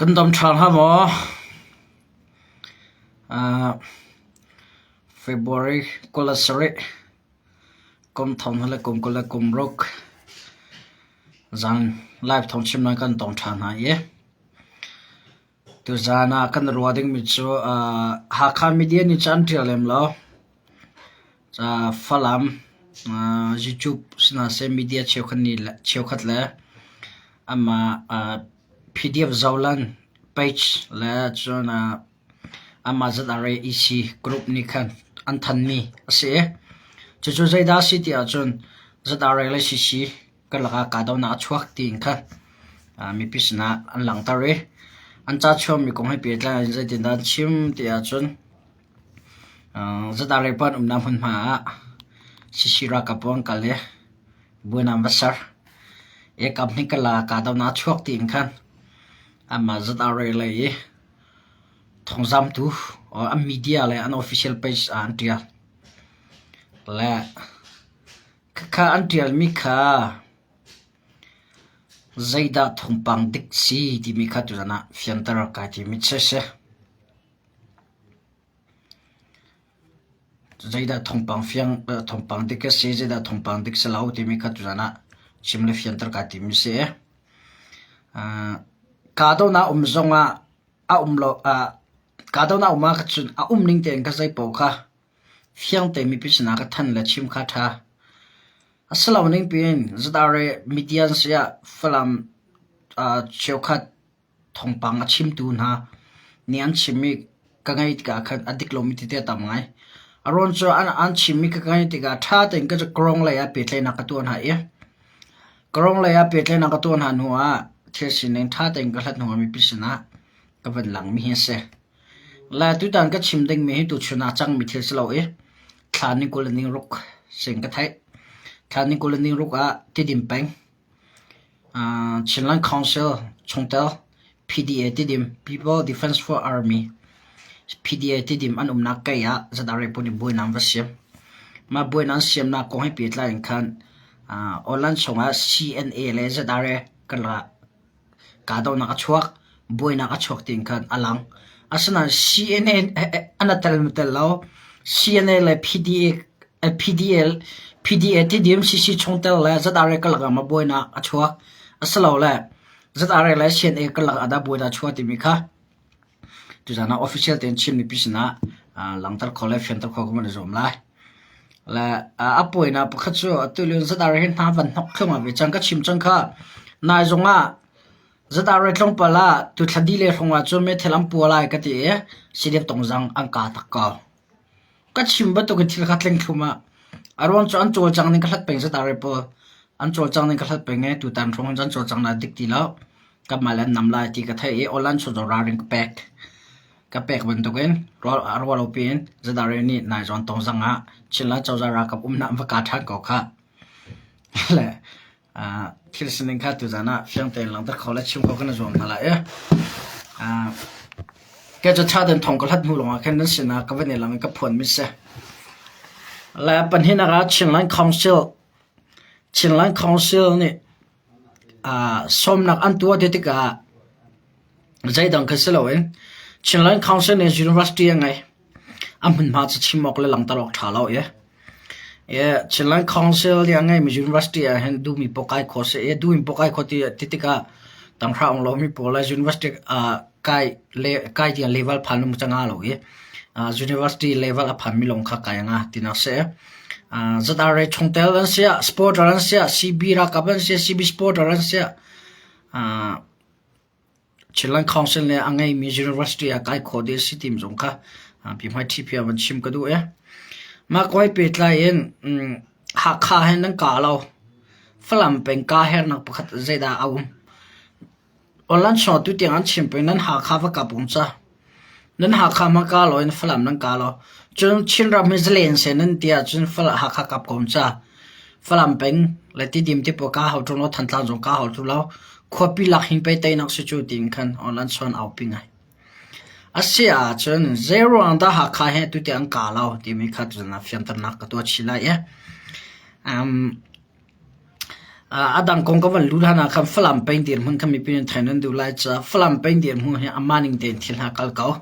กันดำทางฮะหมอFebruary กุลสระกุมทองและกุมกุลกุมรกจังไลฟ์ทองชิมนักันต้องทางหายตัวจานากันรัวดิ้งมิจูหาคามีเดียนี่จันทร์เลมแล้วจะฟัลลัมYouTube สนาเซมีเดียเชี่ยวขันนี่เชี่ยวขัดแล้วอามาPDF จาวลัน page และจนอามาจัดอะไรอีซีกรุ๊ปนี้กันอันทันมีเสียจู่ๆใจดาสิที่อาจนจัดอะไรเลยสิก็ลักกาดาวน่าชวกติงกันมีพิษณะอันหลังตาเรอันจ้าชมมีคงให้เปลี่ยนแล้วใจดินดานชิมที่อาจนจัดอะไรปนน้ำหุ่นมาสิรักกับพวงกันเลยบัวน้ำวัสร์กับนี่ก็ลักกาดาวน่าชวกติงกันอามาจัดอะไรเลยทงจำตัวอันมีเดียเลยอัน official page อันเดียและข้าอันเดียมีข้าใจดัดทงปังดิกซีที่มีข้าตัวนั้นฟินเตอร์กันที่มิเชสใจดัดทงปังฟินทงปังดิกซีใจดัดทงปังดิกสลาวที่มีข้าตัวนั้นชิมเลฟินเตอร์กันที่มิเชสข้าตัวนั้นจงโลกาดาวน่ามาคัดจุนนิ่งเต็งก็ใจปอกค่ะเฟียงเต็มีพิษณะก็ทันและชิมคาถาสลาวนิ่งเป็นจัดอะไรมีเดียนเสียฝรั่งเชี่ยวขัดทงปังชิมตูนฮะนี่อันชิมิก็ไงติกาคันอดีตลมิติเตตามไงอารมณ์จะอันชิมิก็ไงติกาท่าเต็งก็จะกรองเลยเปิดเลยนักตัวหายกรองเลยเปิดเลยนักตัวหันหัวเทียสินเองท่าเต็งก็หลัดหัวมีพิษณะก็เป็นหลังมีเสียและตุดันก็ชิมเด้งมีให้ตุชนะจังมีเทสลาวคลานิโกลนิรุกเสียงก็ไทยคลานิโกลนิรุกที่ดิมแปงชินลันคอนเซิลชงเตล PDA ที่ดิม People Defense for Army PDA ที่ดิมอันนักไก่จะได้ปุ่นบุยน้ำวัชยมมาบุยน้ำเสียมนักคงให้เปลี่ยนอะไรกันออลันชงCNA เลยจะได้กันละกาดาวนักชวกบุยนักชวกติงกันอลังasana CNN anatal mutalo CNN le PDA TDM CC chongtel la zadare kalaga ma boina achwa asalo la zadare la CNN kalaga ada boina chwa timika tujana official ten chim ni pisna langtar khole fentar khogman zomla la apoina pakhachu atulun zadare hen na van nok khama be changka chim changkha na zonga zadare tlong pala tu thadi le ronga chome thelam puala ka ti sidep tongjang angka takka ka chimba to ka thil kha tleng thuma arwan cho an chol chang ning khat peng zadare po an chol chang ning khat peng e tu tan thong jan chol chang na dik ti la ka malan namla ti ka thai olan cho ra ring pack ka pack ban to gen arwal opin zadare ni na jon tongjang a chila chawjara ka umna va ka tha ko kha leที่สิ่งนึงข้าตัวจานะเพียงแต่หลังจากเขาและชิมเขาก็น่าจะมาละแกจะชาเดินทองก็ลัดหูลงมาแค่นั้นสินะก็เป็นในหลังก็ผลมิเสและปัญหานะครับชินลันคอนซิลนี่สมนักอันตัวเด็กก็ใจดังขึ้นสิแล้วเองชินลันคอนซิลใน University ยังไงมันมาจะชิมออกเลยหลังตลอดท่าเราชิลันคอนเซิลยังไงมี University เห็นดูมีปกายโคสดูมีปกายโคที่ติดกับตั้งคราวเรามีปกาย University ใกล้ที่ level พันมุจังอาเราUniversity level พันมีลงค่าใกล้งาที่นั่นเสียจะได้ชงเตลนั่นเสีย sport นั่นเสีย CB รักกับนั่นเสีย CB sport นั่นเสียชิลันคอนเซิลเนี่ยยังไงมี University ใกล้โคที่สิทีมจงค่ะพิมพ์ให้ที่พี่มันชิมก็ดูมาคอยเปิดไลน์หักขาเห็นนั่งกาเราฝรั่งเป็นกาเห็นนักประคัตใจดาเอาออนไลน์ชอตุเตียงอันชิมเป็นนั่นหักขาว่ากับผมจ้านั่นหักขามากาเราเห็นฝรั่งนั่งกาเราจนชินรับมิสเลนเซนั่นเดียจนฝรั่งหักขากับผมจ้าฝรั่งเป็นและที่ดิมที่ปกาเขาจนเราทันตาจงกาเขาทุเราควบปีหลักหินไปเตยนักสุจูติงกันออนไลน์ชวนเอาปิงไงอาเซียจน0อันดาหักขาให้ตุเตียงกาเราที่มีขัดจนนับยันตนักตัวชิลาย adang kong kawan ludhana kan flam pain dir mun kami pin thainan du lai cha flam pain dir mu he amaning ten thil ha kal kau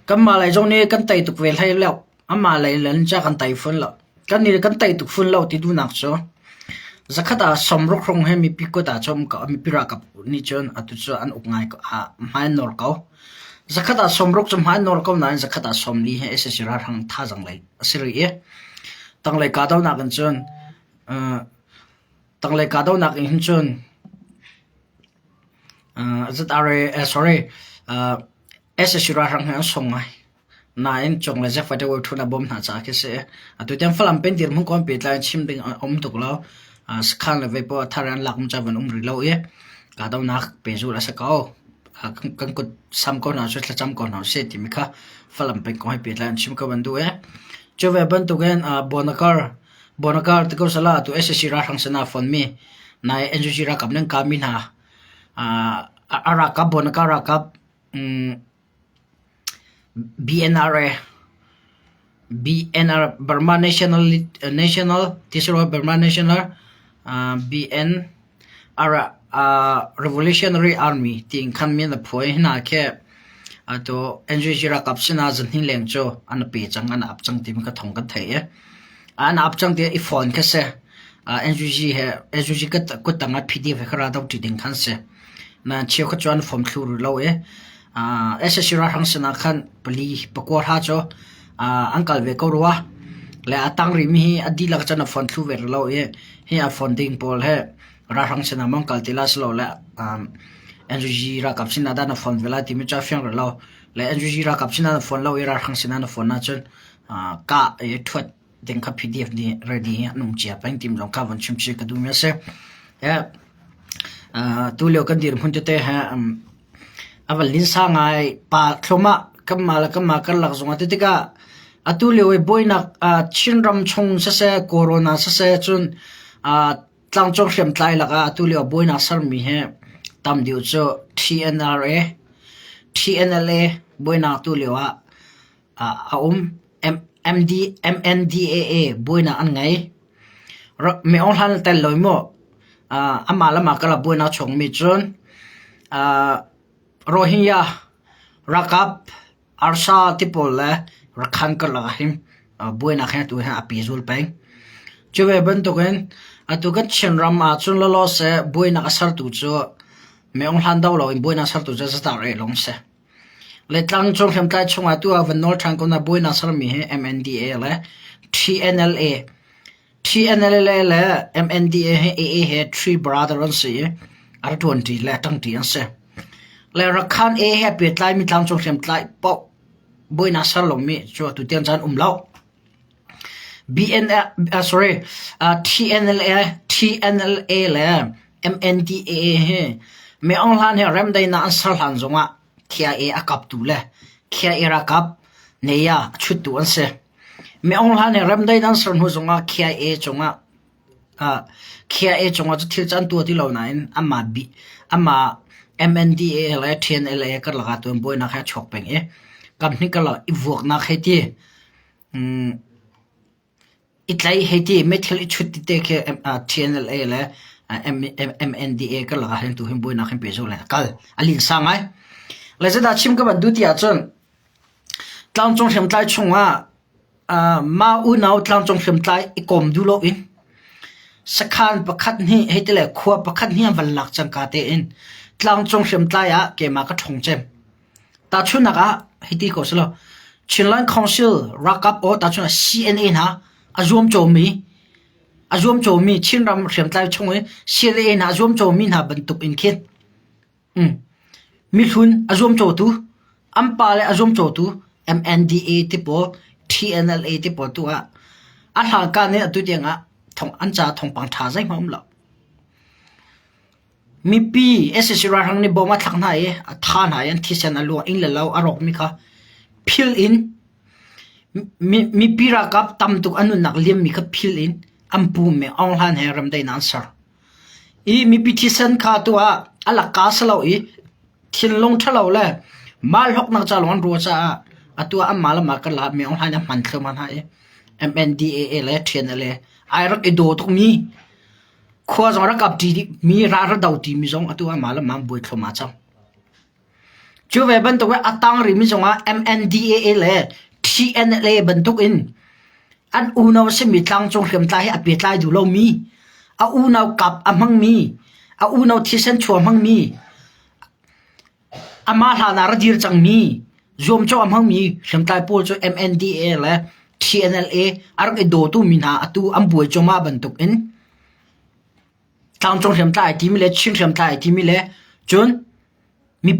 kamma lai jong ne kan tai tuk vel hai lew ama lai lan cha kan tai fun lo kan ni kan tai tuk fun lo ti du nak cho zakhata somrok rong he mi pi ko ta chom ka mi pira kap ni chon atu cho an uk ngai ko a mai nor kau zakhata somrok chom mai nor kau na zakhata somli he ss ra hang tha jang lai asiri e tang lai ka daw na kan chon tang lai ka daw nak in chon ss ra hang ha song ngai na in chong la ja fa de wo thuna bom na cha ke se atu tem flam pen dir mun kon pe tla chim ding om tuk lo skhan le ve po tharan lak cha van ri lo e ka daw nak pe zu la sa ko kan ko sam ko na so tla cham ko na se ti mi kha flam pen ko pe tla chim ko ban du e cho ve ban tu gen bonakar te ko sala tu ss ra hang sana fon mi na enjoy ra kap nang ka min ha ara ka bonakar ra kap BNR Burma National Tisro Burma National BNR Revolutionary Army ting khan min the phoi na ke ato enjira kapsina zan hin leng cho an pe chang an ap chang tim ka thong ka thai an ap chang te I phone ka se NGG ka ko tanga PDF khara daw ti ding khan se na che kho chuan form thlu lo e ss ra hang sana khan pali pakor ha cho uncle ve ko ruwa le atang ri mi adi lak chana phone thlu ver lo e he a funding pol he ra hang sana mong kal tilas lo le NGG ra kapsina da na phone vela ti mi cha fyang lo le NGG ra kapsina na phone lo e ra hang sana na phone na chon ka e thot ding ka PDF ni ready num chia pang tim long ka van chim chi ka du me se tu leo kan dir hun te ha aval lin sa ngai pa thloma kamala kan lak zonga te tika atu lewe boina chinram chung sa se corona sa se chun tlang chok hrem tlai laka atu lewe boina sar mi he tam diu cho TNLA boina tu lewa MNDAA boina an ngai me on han tel loimo amala ma kala boina chong mi chun Rohingya rakap arsa tipol le rakhan ka la him boina kha tu ha apizul peng chuwe ban to gen atu ka chenram a chun lo se boina asar tu cho me ong han daw lo in boina sar tu ja ta re long se le tlang chong hem tai chong atu a van nor thang ko na boina sar mi he MNDA le TNLA le MNDA he AA he three brother on se ar 20 le tang ti an se le rakhan e happy tlai mi tlang chong hem tlai po boina sar lo mi cho tu tian chan lao TNLA le MNDA he me ong lan he rem dai na ansar han zonga khia e akap tu le khia e rakap ne ya chut tu an se me ong lan he rem dai na ansar hu zonga khia e chonga chu thil chan tu ti lo na in ama MNDA le TNLA ka laga tu boina kha chok peng e company ka la ivok na kheti itlai heti metal ichut te ke TNLA le MNDA ka laga hen tu him boina khem pe zo le kal alin sangai le zada chim ka ban du ti a chon tlang chong hem tlai chunga ma u nau tlang chong hem tlai ikom du lo in sakhan pakhat ni hetele khwa pakhat ni van lak chang ka te in tlang chong hem tlai a ke ma ka thong chem ta chuna ka hiti ko slo Chinland Council rakap o ta chuna CNN ha azum chomi chinram hem tlai chong e CNN azum chomi na ban tup in khet milhun azum cho tu ampale azum cho tu MNDA tipo TNLA tipo tu a ha ka ne atu denga thong ancha thong pang tha jai mom lo mi pi ss ra hang ni boma thakna e tha na yan thisen alu in le law arok mi kha fill in mi pi ra kap tam tu anu nak lem mi kha fill in ampu me ong han heram dai answer I mi pi thisen kha tu a ala ka salo I thin long thalo le mal hok nak cha lon ro cha atua amala ma ka la me ong han man thman ha e MNDAA le TNLA ai rak e do tok mi ขวาจงรักกับดีมีราระดาวดีมีจงอตัวมาละมาบุยทมาจังจูเวบันตุกอัตังริมิจงอ่ะ MNDAA เลย TNLA บันตุกอินอันอูนาวเสมิตลังจงเขียมตายอภิตายดูโลมีอูนาวกับอมังมีอูนาวที่เส้นชัวมังมีอามาหานารดีรจังมีโยมโจอมังมีเขียมตายปูโจ MNDAA เลย TNLA อารักโดตุมินาตูอัมบุยจงมาบันตุกอินทางจงเขียมตายที่มีเลชิงเขียมตายที่มีเลจนมี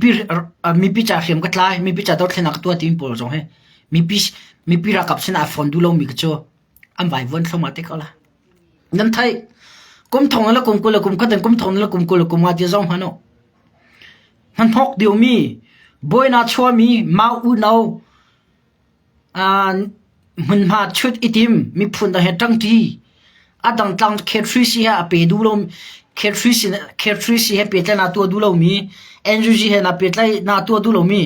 ปีจ่าเขียมกัดลายมีปีจ่าดอดเขนักตัวทีมปูจงให้มีปีรักกับเส้นอาฟอนดูโลมีกโจอันไว้วันเข้ามาเตก็ละนั่นไทยกุมทองแล้วกุมกุลกุมขัดกุมทองแล้วกุมกุลกุมมาที่จงฮันโนมันพกเดียวมีบอยนาชัวมีมาอูนาวมันมาชุดอิติมมีพุ่นตะเฮตั้งทีอาดังตังเคทริซีฮะเปดูโลมเคทริซีฮะเปตนาตัวดูโลมีเอ็นจูจีฮะนาเปตนาตัวดูโลมี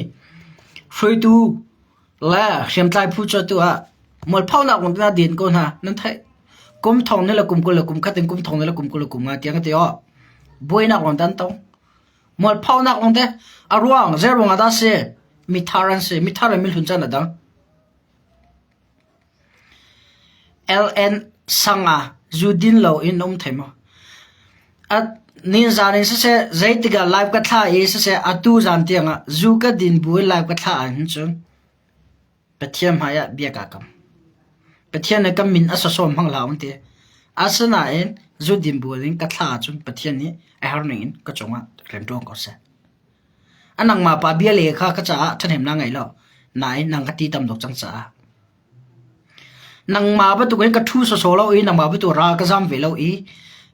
ฟรีตูและเขียมใจพูดจตัวหมดเผาหนักวันน่าเด่นก็นะนั่นไทยกุมทองนี่แหละกุมกุลกุมขัดกุมทองนี่แหละกุมกุลกุมมาเตียงเตียวบวยหนักวันนั้นต้องหมดเผาหนักวันเดียอารวงเจรวงอาดาเสมิทารันเสมิทารันมิลหุนจันนะดัง LN สังอาจูดินโลอินอมเทมอัดนินจานินเสใจติกาไลฟ์กัทท่าเอเสอัดตูจานเตียงอ่ะจูกัดดินบุยไลฟ์กัทท่าอันจงเปทียมหายเบียกากำเปทียนเนี่ยก็มินอาสสมหังลาวน์เตอาสนาเองจูดินบุยกัทท่าจงเปทียนนี้ไอฮาร์นินก็จงอ่ะเรียนรู้ก็เสอันนังมาปาเบียเลขาก็จะท่านเห็นนางไงล่ะนายนางกตีตำดอกจังจ้านังมาประตูกันกระทู้โซโล่อีนังมาประตูรากระซำเวลอี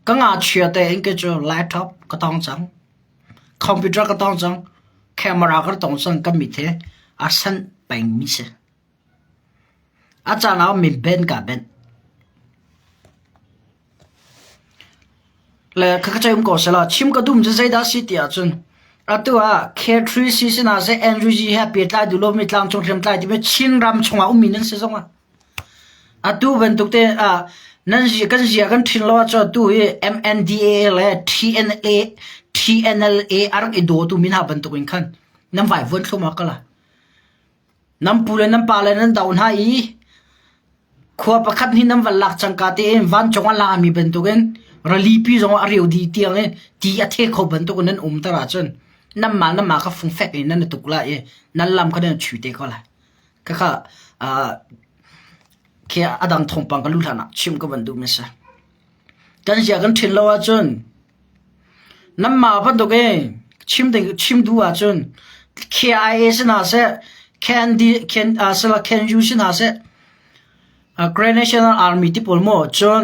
ก็งาเชียแต่เองก็จะแล็ปท็อปก็ต้องจังคอมพิวเตอร์ก็ต้องจังแคมราก็ต้องจังก็มีเทอาสันเป็นมิเซอาจารย์เอามีเบนกับเบนแล้วข้าจะยุ่งกับเสละชิมก็ดุมจะใจได้สิที่อาจารย์อาตัวเคทรีซีสินะเซเอ็นรูจีฮะเปียตายดูโลมิตลังจงเทียมตายที่เป็นชินรำชงอามินันเสียจงอ่ะอาตัวเป็นตุกเตนั่นสิกันเสียกันทิ้งล้อจอตัวMNDAA เลย TNLA อารักอีโดตัวมินหาเป็นตุกินขันน้ำไหววนเข้ามาก็ละน้ำปูเลยน้ำปลาเลยน้ำดาวน์ให้ขวบประคัดนี่น้ำวันหลักจังกาเตนวันจงวันลามีเป็นตุกินรลีปีจงอาริวดีเตียงดีอาเทเขาเป็นตุกินนั้นตราจนน้ำมาก็ฟงแฟกนั่นตุกละนั่นลำก็เดินฉุดเตก็ละก็แค่อดังทงปังกันลุลานะชิมก็บันดูมิสะกันเสียกันทิ้งแล้วจนน้ำมาพันตัวเองชิมดูจน KIA สินะเสสละ KNU สินะเสGrand National Army ที่พูดมั่วจน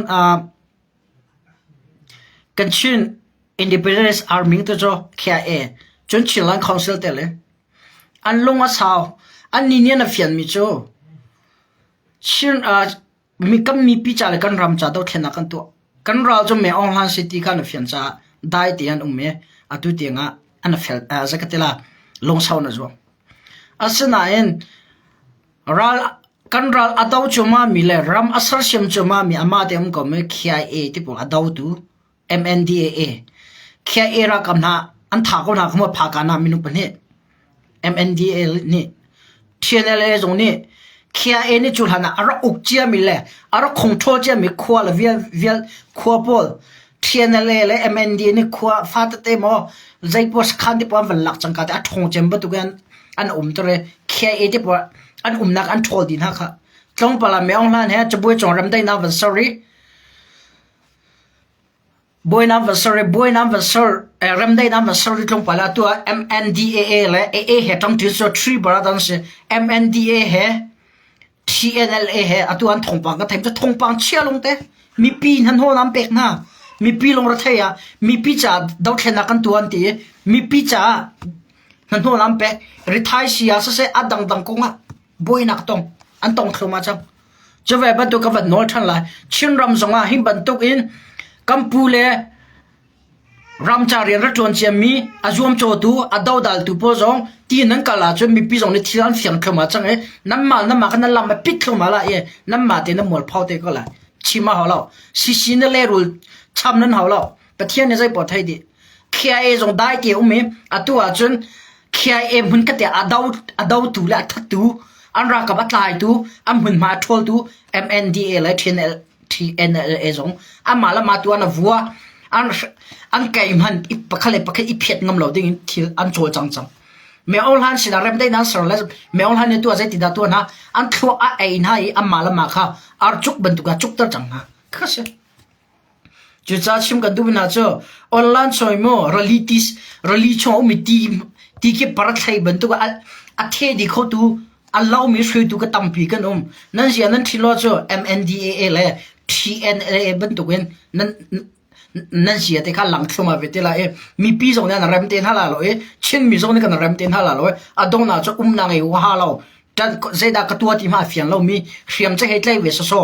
กันชิน Independence Army ตัวจอ KIA จนชิลัง Council เตเลยอันลงอาสาวอันนี้เนี่ยนะเฟียนมิโจชินมีกันมีพิจารณากันรำจัดเอาเทนักันตัวกันเราจะไม่ออนไลน์สิทธิกันเฟียนจ้าได้ที่อันเมอตุเตียงอันเฟลจะกันที่ละลงเสาหน้าจ้วอาศัยนั่นรัลกันรัลอดาวจุมามีเลยรำอัศรชิมจุมามีอามาเดมก็ไม่ KIA ที่พวกอดาวตู MNDAA KIA รักกันนะอันถาก็นะเขามาพากันนะมินุปนี่ MNDAA นี่ TNLA ตรงนี้KIA นี่จุดหันอาระอุกเจียมีเลยอาระคงโทษเจียมีขวาละเวียขวาพอล TNLA เลย MNDAA นี่ขวาฟาดเต็มอ๋อใจพอสขันที่พอวันหลักจังกันอัดทงเจมบัตุกันอันตัวเลย KIA ที่พออันนักอันโทษดินฮะค่ะตรงปลาไม่ออนไลน์ฮะจะบุยจงรำได้น้ำวัน sorry บุยน้ำวัน sorry รำได้น้ำวัน sorry ตรงปลาตัว MNDAA เลย AA เหตุต้องถือส่วน3บาทดังสิ MNDAA เหTNLA เหตุตัวอันทงปังก็แถมจะทงปังเชี่ยลงเต้มีปีนันโหน้ำเป็กนะมีปีลงรัฐยามีปีจ่าดาวเทนักันตัวอันตีมีปีจ่านันโหน้ำเป็กริทายเสียซะเสียอัดดังกงอ่ะบวยนักตรงอันตรงเข้ามาจังจะแวะบรรทุกกับวันโนทันเลยชินรำสงอ่ะหิบรรทุกอินกัมพูเลรำจารีรัฐวนเชียมีอาจวมโจตูอาดาวดัลตูโพซองที่นั่นก็ละจนมีปีสองในที่นั้นเสียงเข้ามาจังน้ำมากันนั่นลำมาปิดเข้ามาละน้ำมาเตน้ำหมดพอเตก็ละชิมาเขาเราซิซินเล่รู cham nan hawlo pathian ne zai po thai di KIA jong dai ti umi atua chun KIA mun ka te adau tu la that tu an ra ka batlai tu am hun ma thol tu MNDA la TNLA jong amala ma tu ana vua an kai man ipakhale pakhe iphet ngam lo ding thil an chol chang me ol han sida rem dai na sar la me ol han ne tu azai ti da tu na an thlo a ai nai amala ma kha ar chuk ban tu ka chuk tar chang na khase ju cha chim kan du na cho online choi mo rali cho mi ti ke parat thai ban tu a the di kho tu allow me shui tu ka tampi kan nan sia nan thilo cho MNDA le TNLA ban tu gen nan sia te kha lang thuma vetela mi pi zong na ram ten hala lo chin mi zong ne kan ram ten hala lo adong na cho na ngai wa halo tan zeda ka tua ti ma fian lo mi hriam che het lai ve so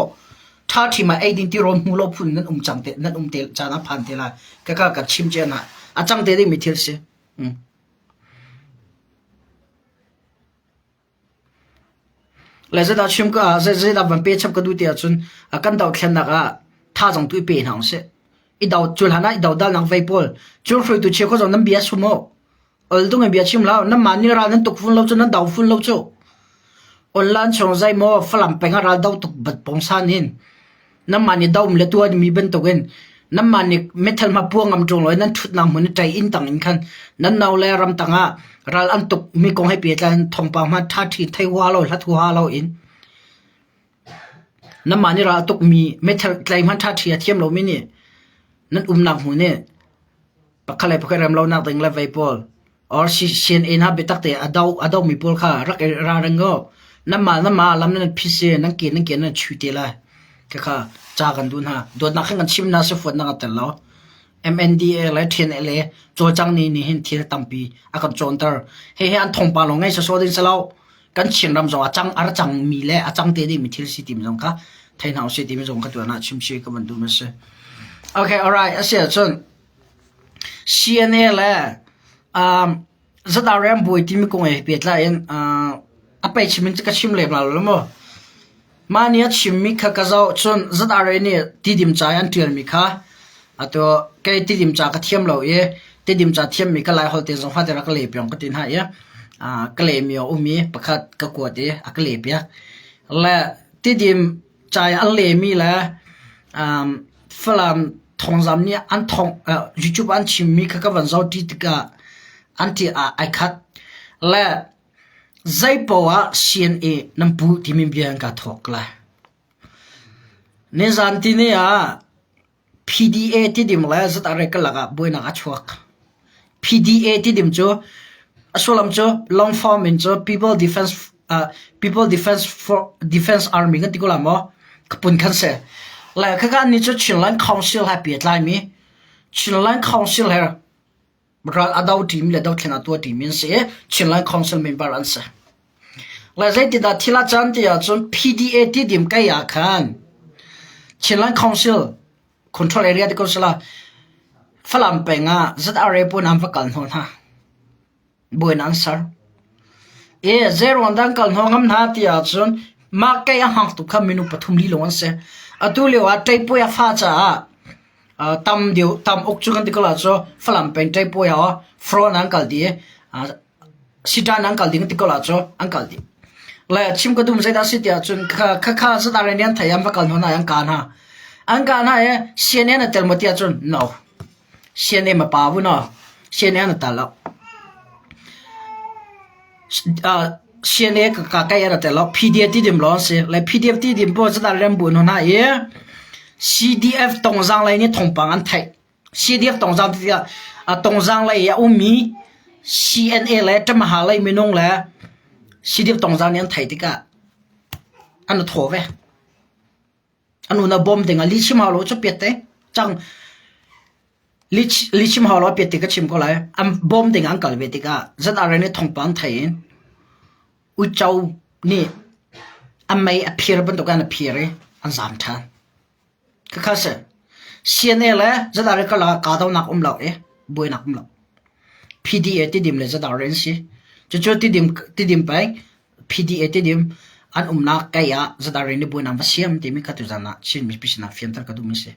tha thi ma ai din ti ron mu lo phun nan chang te nan tel cha na phan te la ka chim che na a chang te de mi thil se la zeda chim ka zeda ban pe chap ka du ti a chun a kan dau thlen na ka tha jong tu pe nang se I daw chul hana I daw dal nang vaipol chul frui tu che ko jong nam bia sumo ol dung bia chim lao nam mani ra nan tuk fun lo chu nan daw fun lo chu online chong zai mo flam penga ra daw tuk bat pong san hin nam mani daw le tu mi ben to gen nam mani metal ma puang am jong lo nan thut nang mun tai in tang in khan nan naw le ram tanga ral an tuk mi kong hai pi tlan thong pa ma tha thi thai wa lo la thu ha lo in nam mani ra tuk mi metal klai man tha thi a thiam lo mi ni nan nak hu ne pakhale pakharam lo nak ding la vaipol or sien in ha betak te adau mi pol kha rak ra rango namma lam nan phise nan ke na chute la ka cha kan dun ha do na khan chim na se fot na ka tel lo MNDA la TNLA cho chang ni hin thil tampi akan chontar he an thong pa lo ngai so din salo kan chin ram zo chang mi le achang te di mi thil si tim jong ka thain hau si tim jong ka tu na chim shi ka man du ma se Okay, all right. Asia chun CNA la zada ram boy timi kong e pet la en apai chimin ka chim le la mo mania chimmi kha ka zau chun zada re ni tidim cha yan tir mi kha ato kai tidim cha ka thiam lo e tidim cha thiam mi ka lai hol te zong fa te ra ka le pyong ka tin ha ya ka le mi o mi pakhat ka ko te ak le pya la tidim cha an le mi la flam thong zam ni an thong YouTube an chimmi ka van zau ti ka anti ai khat la zai powa CNA nampu timin bian ka thok la ne zan ti ne a PDA ti dim la zat are ka laga boina ka chuak PDA ti dim cho asolam cho long form in cho people defense army ka tikola mo kapun khan se la ka ni cho chinlan council happy at lai mi chinlan council her bra adau team le dau thena to team in se chinlan council member an se la zai ti da thila chan ti ya chon PDA ti dim ka ya khan chinlan council control area de ko sala falam penga zat are pun am fakal no na boin answer zero andang kal no ngam na ti ya chon ma ka ya hang tu kham minu pathum li lo an se atule wa taipo ya fa cha tam ok chu kan dikola cho falam pen taipo ya fron ankal di sitan ankal ding dikola cho ankal di la chim ko dum zai da sit ya chun kha sa da ren yan thayam fakal no na yang kan ha an kan ha e siene na tel motia chun no siene ma pa bu no siene na ta lo CNA ka ya na te lo PDF ti dim lo se la PDF ti dim po za ram bu no na ye CDF tong zang lai ni thong pang an thai CDF tong zang ti tong zang lai ya umi CNA la ta ma ha lai mi nong la CDF tong zang ni an thai ti ka an tho ve anu na bom ding a li chim ha lo cho pet te chang li chim ha lo pet ti ka chim ko la am bom ding an kal ve ti ka za ra ni thong pang thai u chau ni amai appear ban to kan appear an zam than ka kha se CNA la zada re kala ka daw nak umlaw boy nak umlaw PDA ti dim le zada ren si chu ti dim pai PDA ti dim an umna kaya zada re ni boy nam siam ti mi ka tu zana chin mi pisna fiam tar ka du mi se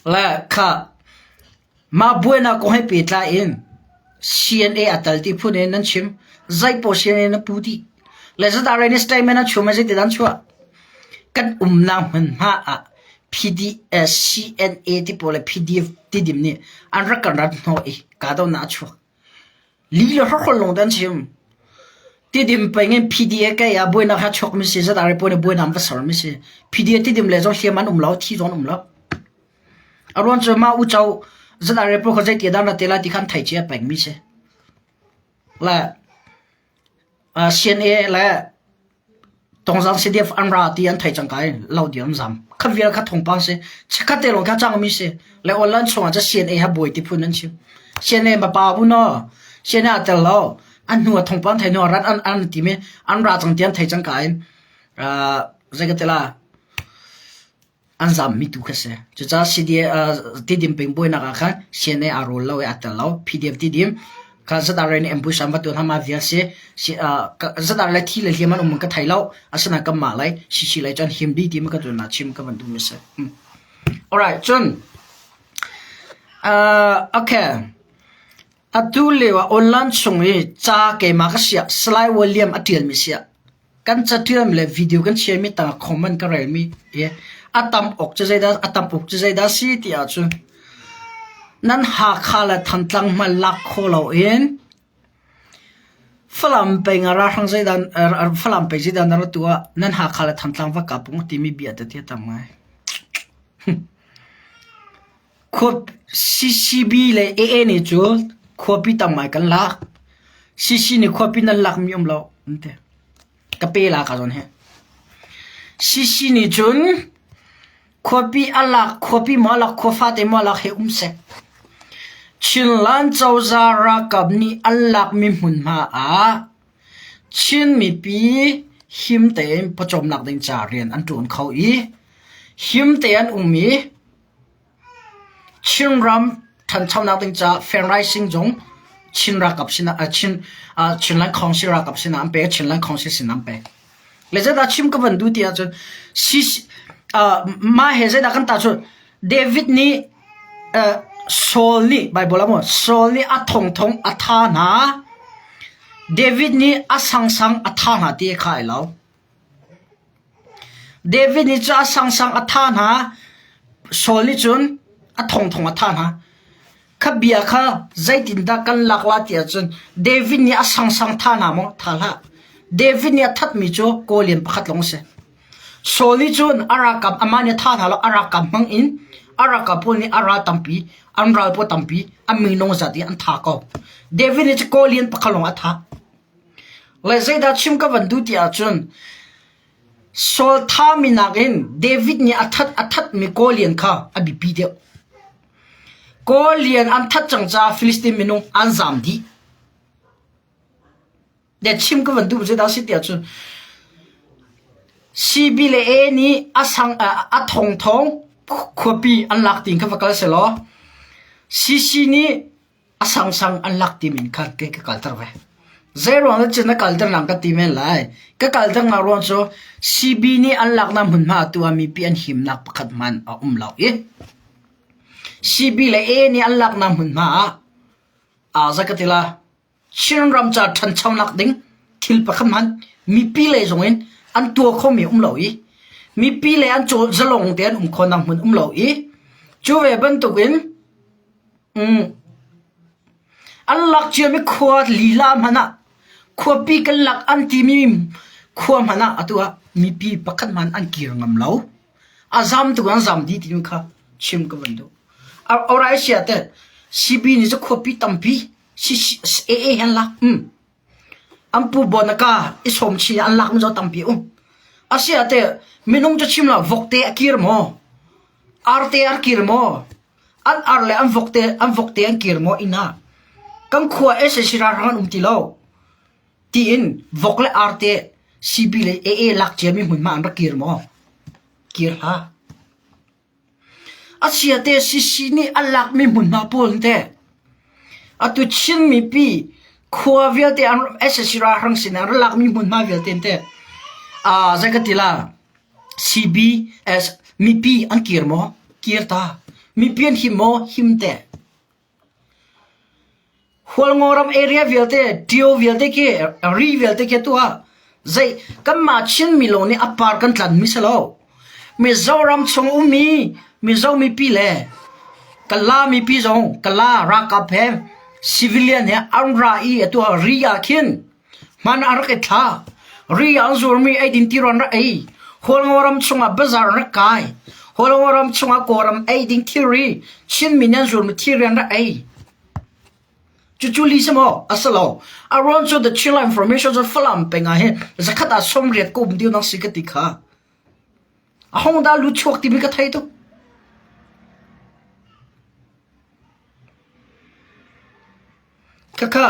และค่ะมาบวยนะก็ให้ปิดละเอง CNA อัตลที่พูดเองนั้นชิมใจพอ CNA นั้นพูดดีและจะได้ในสไตล์มันชัวร์ไม่ใช่ติดดันชัวร์กันน้ำมันมาPDF CNA ที่พูดเลย PDF ที่ดิมนี่อันรักกันรักน้อยกาดเอาหน้าชัวร์ลีลาคนลงดันชิมที่ดิมไปเงิน PDF ก็อย่าบวยนะฮะช็อกไม่ใช่จะได้พูดเนี่ยบวยน้ำภาษาไม่ใช่ PDF ที่ดิมเลยจะเขียนมันเล่าที่ร้อนเล่าอารมณ์จะมาอุจจาจะได้พูดเขาใจที่ด้านนั้นเทล่าที่ขันไทยเชียไปไม่ใช่และCNA และตรงนั้น CDF อันราที่อันไทยจังไงเล่าเดียวซ้ำข้าเวียร์ข้าทงปังเสียชักข้าเตลงข้าจังไม่ใช่และออนไลน์ช่วงจะ CNA ฮับบวยที่พูดนั่นชิม CNA มาป่าวบุญเนาะ CNA อัตเล่าอันหัวทงปังไทยเนาะรัฐอันที่มีอันราจังที่อันไทยจังไงจะก็เตล่าอันซ้ำมีทุกข์เสียจะ CDF ที่ดิมเป็นบวยนักขัน CNA อารมณ์เล่าอัตเล่า PDF ที่ดิมก็จะได้ในเอ็มพูชัมบัดตัวทำมาเวียเสียจะได้ที่เลยที่มันมันก็ไทยเล่าอาศัยนักมาเลยชิเลยจนหิมดีที่มันก็ตัวน่าชิมก็มันดูไม่ใช่alright จนโอเคดูเลยว่าออนไลน์ช่วงนี้จ้าเกมาก็เสียสไลด์วอลลุ่มอัดเดียร์มีเสียกันจะเทียมเลยวิดีโอกันเชียร์มีต่างคอมเมนต์ก็เรื่องมีอัตามอกจะใจได้อัตามอกจะใจได้สิที่อาจจะนั่นหาข้าละทันตังมาลักโคเราเองฝรั่งเป็นอะไรทั้งใจดันฝรั่งเป็นใจดันนั่นตัวนั่นหาข้าละทันตังว่ากับผมที่มีเบียดที่ทำไงควบCCBเลยนี่จูควบปีทำไมกันลักCCนี่ควบปีนั่นลักมีเรานั่นเองกับเปล่ากันจนเหรอCCนี่จูนควบปีอัลลักควบปีมาลักควบฟ้าเต็มมาลักเหเสชินลันเจ้าจารักกับนี่อัลลักมีมุนมาชินมีปีหิมเต็มประจมนักดินจาเรียนอันตุนเขาหิมเต็มมีชินรำทันชาวนักดินจาเฟรนไรซิงจงชินรักกับชินชินลันของชิรักกับชินอันเปชินลันของชินอันเปเลยจะได้ชิมกับวันดูที่อาจจะมาเห็นได้กันตาจุดเดวิดนี่โซลนี่ไบเบิลละมั้งโซลนี่อัทงอัฐานะเดวิดนี่อัสังอัฐานะที่ขายแล้วเดวิดนี่จะอัสังอัฐานะโซลนี่จุนอัทงอัฐานะข้าเบียข้าใจตินตากันหลักลาที่จุนเดวิดนี่อัสังฐานะมั้งท่าละเดวิดนี่ทัดมิโจโกเลียนพัดลงเสียโซลนี่จุนอารากับอามานี่ท่านะแล้วอารากับมังอินอารากับพวกนี้อาราตัมปีอันรัลพอตัมปีอันมีน้องจัดอันท่าก็เดวิดนี่จะโกเลียนปะขลงอัฐาเลยใจดัชิมกับวันดูที่อาจุนโซลท่ามีนักเองเดวิดนี่อัฐมีโกเลียนค่ะอบิปีเดียวโกเลียนอันทัดจังจ้าฟิลิสเตีนมีน้องอันจามดีเดี๋ยวชิมกับวันดูใจดัสิที่อาจุนซีบีเลนี่อัทงควบปีอันลักติงข้าพเจ้าเสร็จแล้วซีนี่อัสังอันลักติมินคันเกะกัลเตอร์เว้เซโร่นั่นจะนักกัลเตอร์หลังกัติเมนไล่ก็กัลเตอร์งารอนโซซีบีนี่อันลักน้ำหุ่นมาตัวมีเปลี่ยนหิมนักประคัดมันเหล่าซีบีเลยนี่อันลักน้ำหุ่นมาสักทีละชินรำจัดทันชาวนักดิ้งทิลประคัดมันมีปีเลยส่งเองอันตัวเขามีเหล่ามีปีเลยอันโจจะลงเตียนคนนำหุ่นเหล่าจูเวบันตุกินอันลักเชื่อไม่ขวดลีลามันนะขวดปีกันลักอันที่มีขวดมันนะตัวมีปีประคันมันอันกีรงำเหลาอาจามตัวอันจามดีที่มันค่ะชิมกับวันดูเอาไรเสียแต่ซีบีนี่จะขวดปีตั้มปีเห็นลักอันปูบอนักอิสมชีอันลักมันจะตั้มปีอาเสียแต่ไม่น้องจะชิมละวกเตะกีรโมอาร์เตะกีรโมอันอาร์เลยอันวกเตะอันกีรโมอินะกังขวาสิรารังติโลที่อินวกเลอาร์เตะซีบีเลยลักเจมีหุ่นมาอันรักกีรโมกีรฮะอาเสียแต่ซีนี่อันลักมีหุ่นมาพูนเตะอาตุชินมีปีขวาเวลเตะอันสิรารังสินะอันลักมีหุ่นมาเวลเตะเตะจะก็ติละ CBS มีปีอันกีรโมกีรตา mi pian him mo him te hol ngoram area velte dio velte ke ri velte ke tua zai kamma chin milo ni apar kan tlan mi salo mi zoram chong umi mi zo mi pi le kala mi pi zong kala ra ka phe civilian he anra I tua ria khin man ar ke tha ria zur mi ai din tiron ra ai hol ngoram chunga bazar ra kai hol ngoram chunga koram ai din thiri chin minan zur mi thiran ra ai chuchulismo asalo aron so the chila information of falam penga he zakata somriat ko bdiu nang sikati kha ahong da lu chok ti mi ka thai to kaka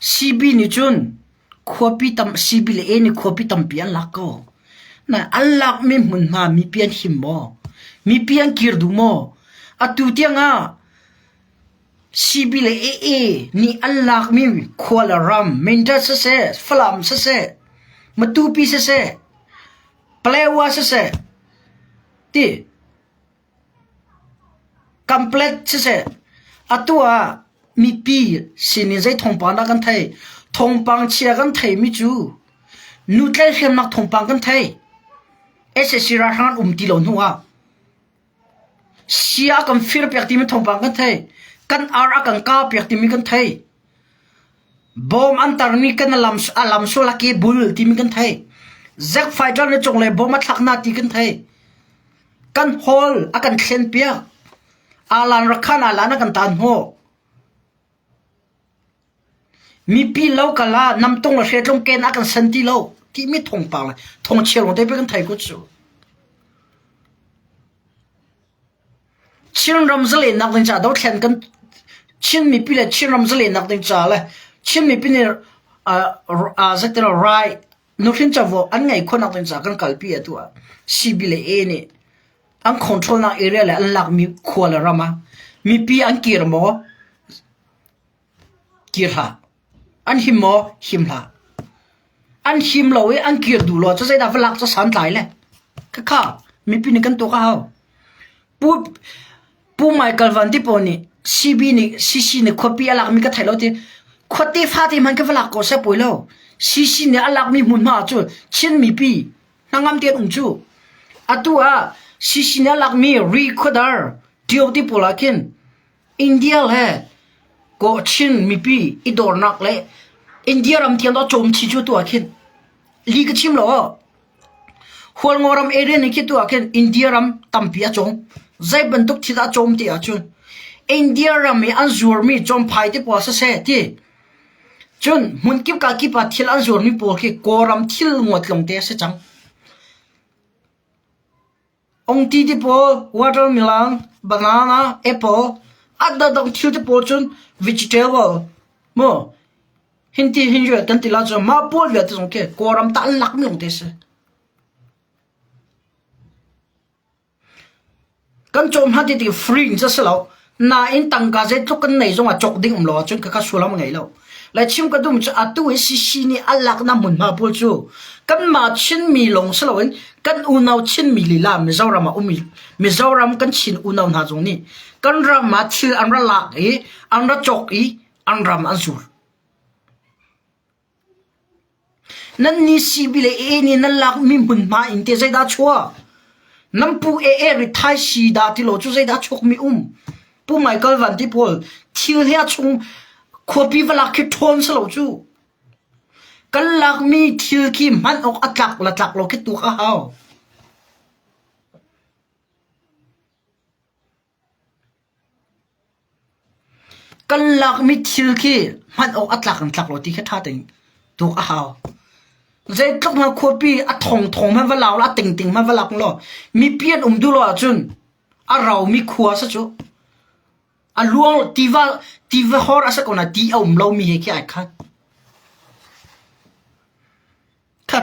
cb ni chun khopi tam cb le eni khopi tam pian lako na allak me mun ma mi pian himmo mi pian kirdu mo atu tianga sibile ni allak mi khola ram menta se flam se matupi se plewa se ti complete se atua mi pi sinin zai thongpa na kan thai thongpang chia kan thai mi chu nutle khem nak thongpang kan thai ssc ra han ti lo nuwa sia kan fir pek ti mi thongpang kan thai kan ara kan ka pek ti mi kan thai bom antar ni kan alam so la ke bul ti mi kan thai zak fighter ne chong le bom athak na ti kan thai kan hol akan thlen pia alan rakhan alana kan tan ho mi pi lo kala nam tong la hretlong ken akan santi lo ki mi thong pang thong chelo te pe kan thai ku chu chin ramzale nak ding cha do thlen kan chin mi pi le chin ramzale nak ding cha le chin mi pi ne zakter rai no khin cha vo an ngai khon nak ding cha kan kalpi atua sibile e ne an control na area le an lak mi khola rama mi pi an kir mo kirha an himmo himla an himlo we an kir du lo cha sai da vlak cha san lai le kha mi pi ni kan to ka ha pu Michael Van Diponi CB ni CC ni copy alak mi ka thailo ti khote phati man ka vlak ko sa poilo CC ni alak mi mun ma chu chin mi pi nangam te chu atua CC ni alak mi recorder dio ti polakin India le ko chin mi pi idor nak le India ram tian do chom chi chu tu akin li ka chim lo hol ngoram area ni ki tu akin India ram tampia chong zai bantuk thida chom ti achun India ram mi an zur mi chom phai ti po sa se ti chun mun kip ka ki pa thil an zur mi pol ki koram thil ngot long te se chang ong ti ti po watermelon banana apple adda dong thil ti po chun vegetable mo hinti hinjue kan ti la cho ma pol ve ta ke koram ta lak mi long te se kan chom ha ti free cha selo na in tang ka je tok kan nei zonga chok ding lo chun ka sulam ngai lo la chim ka dum cha atu e si ni alak na mun ma pol chu kan ma chin mi long selo kan u nau chin mi li la mi zawram umi mi zawram kan chin u nau na jong ni kan ra ma thil an ra lak e an ra chok e an ram an sur nan ni sibile e ni na lak mi mun ma in te zai da chua nampu e rithai si da ti lo chu zai da chok mi pu Michael Van Dipol thil hia chung khopi wala ki thon salo chu kan lak mi thil ki man ok atlak la tlak lo ki tu ka haw kan lak mi thil ki man ok atlak an tlak lo ti kha tha teng tu ka haw zai tlok na khopi a thong ma wala la ting ma wala lo mi pian du lo chun a raw mi khuwa sa chu a luang tiva hor asa kona ti lo mi he ki ai kha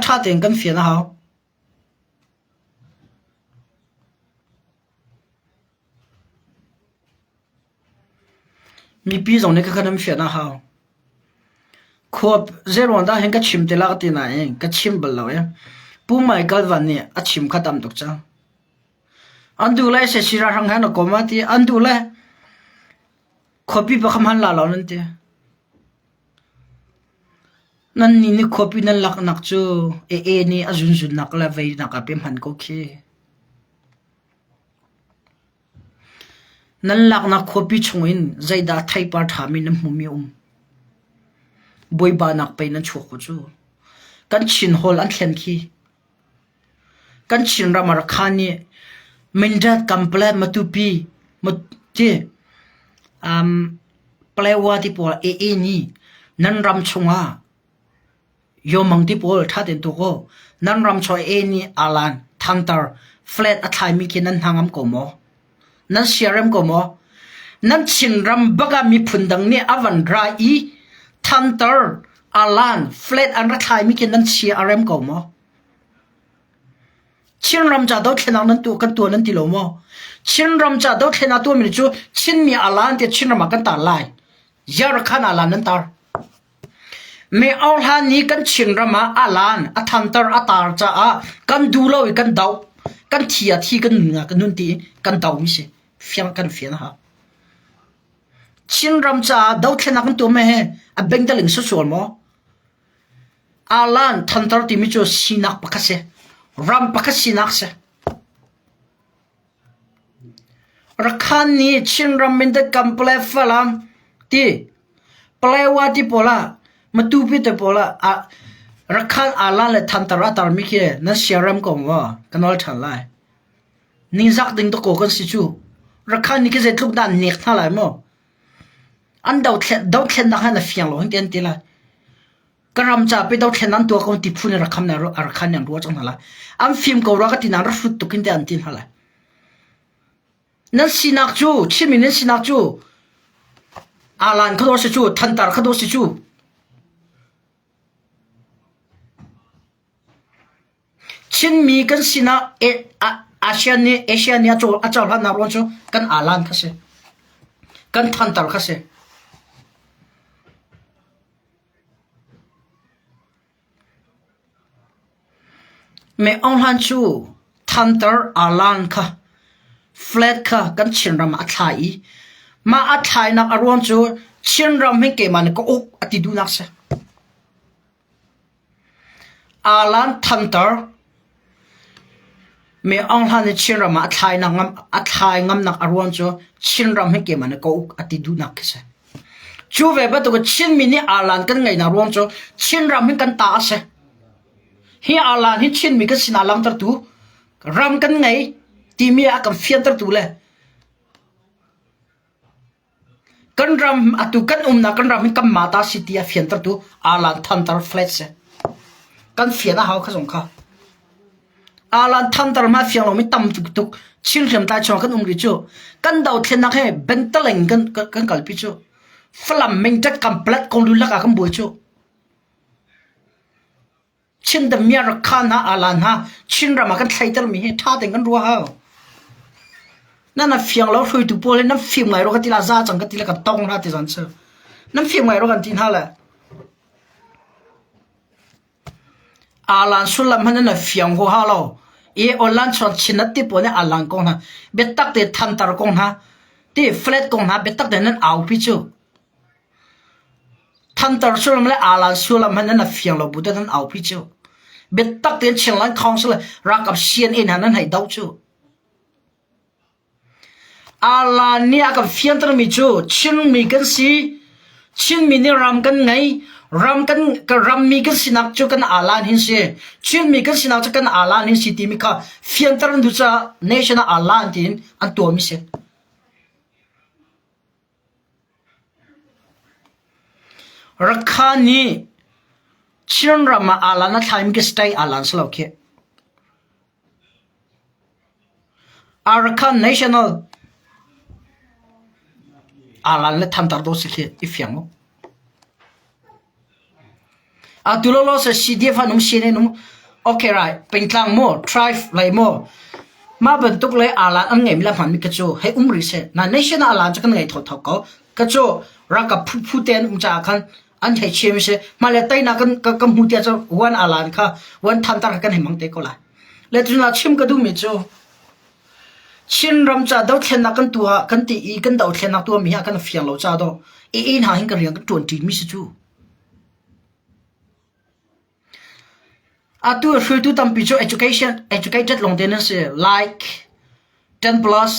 tha teng kan fian ha mi pi zong ne ka kan fian ha khop zero da hen ka chim te la ti na ka chim bal lo ya pu Michael Van ni a chim khatam tok cha อันดูแลเสียชีระรังหันก็มาที่อันดูแลขบีประคำหันลาเรานั่นเดียนั่นนี่ขบีนั่นหลักนักจูนี่อาจุนจุนนักละเวนักเป็นหันก็เคนั่นหลักนักขบีชงอินใจดาไทยปาร์ทามินมุมิบอยบานักไปนั่นชัวก็จูกันชินฮอลอันเขียนคีกันชินรามารักขานี่มันจะกัมเพลมาตุปีมาเจเปลว่าที่ปอนี่นั่นรำชงโยมังที่ปอถ้าเต็นตัวก็นั่นรำชงนี่อาลันทันตาร์เฟลตอัฐายมีแค่นั้นทางอัมก็มอนั่นเชียร์มก็มอนั่นชินรำบักมีพุนดังเนี่ยอวันราอีทันตาร์อาลันเฟลตอันรัฐายมีแค่นั้นเชียร์มก็มอชินรำจ่าดอกแค่นั้นตัวกันตัวนั้นติโลมอชินรำจ่าดอกแค่นั้นตัวมีจูชินมีอาลันที่ชินรำกันตาไลยารักขันอาลันนั้นตาไม่เอาหานี้กันชินรำอาลันอัทันตาร์อัตาร์จ่ากันดูเลากันดาวกันที่กันเนื้อกันนุ่นตีกันดาวมิใช่เฟียนกันเฟียนฮะชินรำจ่าดอกแค่นั้นกันตัวไม่เห็นเบ่งตะลิงสุดส่วนมออาลันทันตาร์ที่มีจูสินักปะคะเสรำปะคะสินักเสรักขันนี้ชินรำมินเดกัมเพลฟลามที่เปลว่าที่พอละมาตูพิเตพอละรักขันอาลันเลทันตาร์ตาร์มิเคนั่นเชียร์มก็ว่ากันอลทันไลนี่จักดึงตะโกกันสิจูรักขันนี้ก็จะลุกด้านเน็กท่าไหร่มั้งอันดาวเข็นนักให้น่ะเฟียงหลงเตียนตีละกระรำจ่าไปดาวเข็นนั้นตัวคนติดพูนรักขันเนี่ยรักขันอย่างรัวจังนั่นละอันฟิล์มก็รักที่นั่นรักฟุตตุกินเตียนตีนนั่นละนั่นสินักจูชิมินั่นสินักจูอาลันเขาดูสิจูทันตาร์เขาดูสิจูชินมีกันสินะอาเซียนเนี่ยจูอาจารย์นักร้องจูกันอาลันเขาเสกันทันตาร์เขาเสไม่เอาหันจูทันตาร์อาลันค่ะflat ค่ะกันชินรำอัฐายมาอัฐายนักอารมณ์จูชินรำไม่เกี่ยมันก็อุกอติดูนักเสอาลันทันตาร์ไม่อังหันชินรำอัฐายนักอัฐายงำนักอารมณ์จูชินรำไม่เกี่ยมันก็อุกอติดูนักเสจูเวบตัวชินมินิอาลันกันไงนักอารมณ์จูชินรำไม่กันตาเสฮีอาลันฮีชินมีกันสินาลังตระตูรำกันไงที่มีอาการเฟียนตระตูเลยกันรำอัตุกันนักกันรำมีกันมาตาสิที่เฟียนตระตูอาลันทันตาร์เฟลชกันเฟียนเขาขสงค่ะอาลันทันตาร์มาเฟียนเราไม่ตั้มตุกชิลเรียมตาชงกันริจูกันดาวเทนนักให้เบนตะเลงกันกัลปิจูฟลัมมิงจัดกันเปลัดคงดูลักกันบุยจูชินเดมีรักขันฮะอาลันฮะชินรำมากันไทยตระมีให้ท่าแต่งกันรัวฮะนั่นน่ะเฟียงเราคุยถูกปเลยนั่นฟิล์มไงเราก็ตีลาซาจังก็ตีละกันต้องนะที่สันเซอนั่นฟิล์มไงเรากันที่นั่นแหละอาลันสุลมันนั่นน่ะเฟียงหัวเราอลันชดชินติปเนี่ยอาลันกงนะเบ็ดตักเตะทันตาร์กงนะที่เฟลตกงนะเบ็ดตักเตะนั่นเอาพิจูทันตาร์สุลมันเลยอาลันสุลมันนั่นน่ะเฟียงเราบุตรนั่นเอาพิจูเบ็ดตักเตะเชียงลันคองสุลรักกับเชียนเอ็นนั่นให้ดาวจูอาลานี่อากับเฟียนตระมิจูชินมีกันสิชินมีนี่รำกันไงรำกันก็รำมีกันสินักจูกันอาลานหินสิชินมีกันสินักจูกันอาลานหินสิที่มีค่ะเฟียนตระดูจ้าเนชั่นอาลานทินอันตัวมิเสรักขานี่ชินรำมาอาลานทายมีกันสไตล์อาลานสลาวเคอารักขา nationalอาลันเลทันตาร์โดสิเคอีเฟียงโมอาตุลโลสซีดีฟันนุ่มซีเนนุ่มโอเคไรเป็นกลางโมทริฟไลโมมาบรรทุกเลยอาลันอันไงมิลาพันมิกระโจให้ริเซนั่นเนชั่นอาลันจะกันไงทอดก็กระโจรักกับผู้เต้นจากกันอันให้เชื่อมิเซมาเลตัยนักกันผู้เต้นจะวันอาลันค่ะวันทันตาร์กันให้มังเตก็ไลเลตุนาชิมก็ดูมิโจ ชินรำจ่าดาวเทนักกันตัวกันตีอีกันดาวเทนักตัวมีหากันเฟียงเราจ่าดอหาหิงกันเรียงกัน20มิสิจูตัวช่วยตัวตั้มปีโจ educated ลงเดนส์ like 10 plus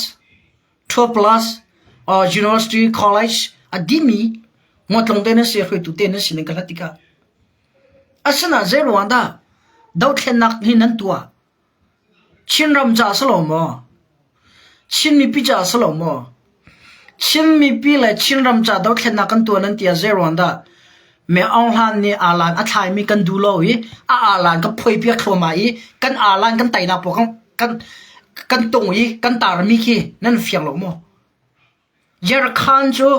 12 plus or university college ดีมีหมดลงเดนส์ช่วยตัวเดนส์นึงกันละติกาสนะ0วันดาดาวเทนักนี่นั่นตัวชินรำจ่าสโลมอชินมีปีจ่าสโลมอชินมีปีเลยชินรำจ่าดาวเทนักกันตัวนั้นที่0วันดาเมื่อองหันนี่อาลันอัฐายมีกันดูโลอีอาลันก็พ่อยเปียกเข้ามาอีกันอาลันกันไตนาปกันกันตรงอีกันตารมีขี้นั่นเฟียงหลงโมเยอรคันจู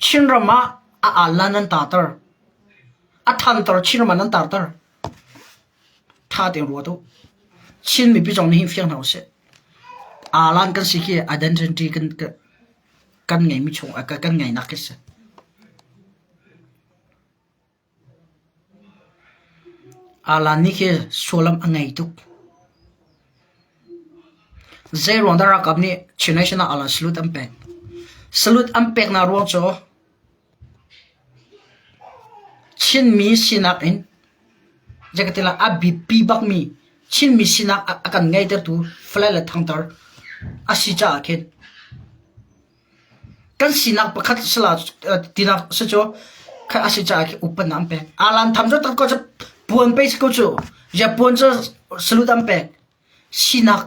ชินรำมาอาลันนั่นตาตร์อัฐานตร์ชินรำมานั่นตาตร์ท่าเดียวรู้ตัวชินมีปีจงนี้เฟียงเหาเสอาลันกันสิขี้ identity กันไงไม่ชงกันไงนักเสอาลันนี่คือโซลัมอังไงตุกเจรวันดารักกับนี่ชินไอชนะอาลันสลุดอัมเป็กนารัวโจชินมีสินักอินจะกติละอับบีปีบักมีชินมีสินักอากันไงเตอร์ตูฟลายละทั้งตาร์อาศิจ้าเคนกันสินักประคัตสลาตีนักสจอคันอาศิจ้าเคนอุปนัมเป็กอาลันทำจนตั้งก็จะปวนไปสกุจูจะปวนจะสลุดัมเป็กสินัก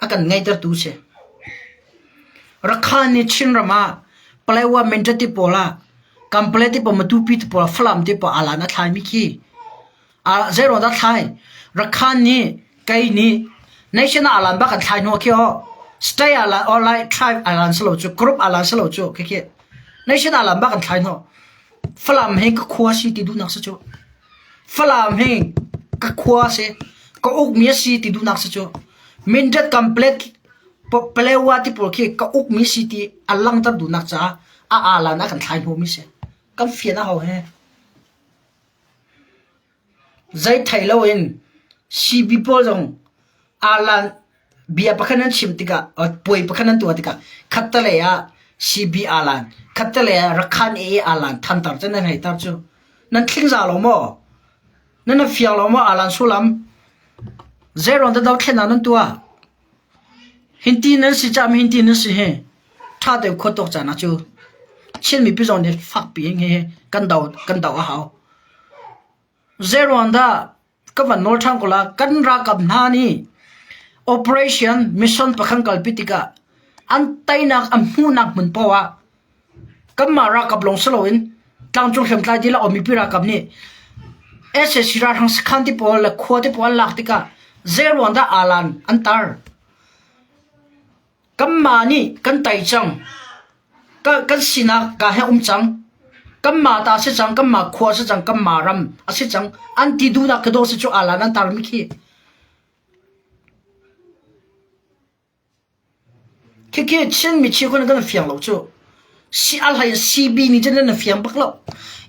อากันไงเตอร์ตูเชรักขันนี่ชินรามาเปลว่าเมนต์ที่ปอละกัมเปลที่ปอมาตูปีที่ปอฟลามที่ปออาลันนัทไลมิคีเจรวันนัทไลรักขันนี่ไกนี่ในเช่นอาลันบักกันไทยนัวเขียวสเตย์อาลันออนไลน์ทริบอาลันสโลจูกรุ๊ปอาลันสโลจูเขี้ยในเช่นอาลันบักกันไทยนัวฟลามเฮงก็ขวาสิที่ดูนักสจูฟลามเฮงก็ขวาสิก็อุกมีสิที่ดูนักสจูเมนต์กัมเปลเปลว่าที่ปอขี้ก็อุกมีสิที่อัลลังตัดดูนักจ้าอาลันนักกันไทยนัวมิเสกันเฟียนะเขาเฮใจไทยเราเองชีบิปอลจงอาลันเบียปะคันนั้นชิมติกะป่วยปะคันนั้นตัวติกะขัดตะเลยอะชีบีอาลันขัดตะเลยรักขันอาลันทันตาร์จะนั่นให้ตาร์จูนั่นทิ้งซาลงมั้นั่นฟิลลงมั้อาลันสุลัมเจรอนจะดาวแค่นั้นตัวหินตีนั้นสิจามหินตีนั้นสิเฮถ้าเดี๋ยวคนตกใจนะจูเช่นมีพี่จงเนี่ยฟักปีเฮกันดาวเอาเจรอนด้าก็วันโนทางกุลากันรักกับนานี่ operation mission ประคังกัลปิติกะอันไตนักอันหูนักเหมือนพ่อวะก็มารักกับลงสโลวินตั้งจงเข็มตายดีละอมีพิรักกับนี่สิราทางสคันที่ปอลขวดที่ปอลลักติกะเจรวันด้าอาลันอันตาร์ก็มานี่กันไตจังกันสินักกะให้จังกัมมาตาสิจังกัมมาขวาสิจังกัมมารำอาสิจังอันที่ดูนักกระโดดสิจูอาลานันตาร์มิคีคิดเช่นมีชีคนกันเฟียงเราจูsi alhay CB ni jana na fiang baklo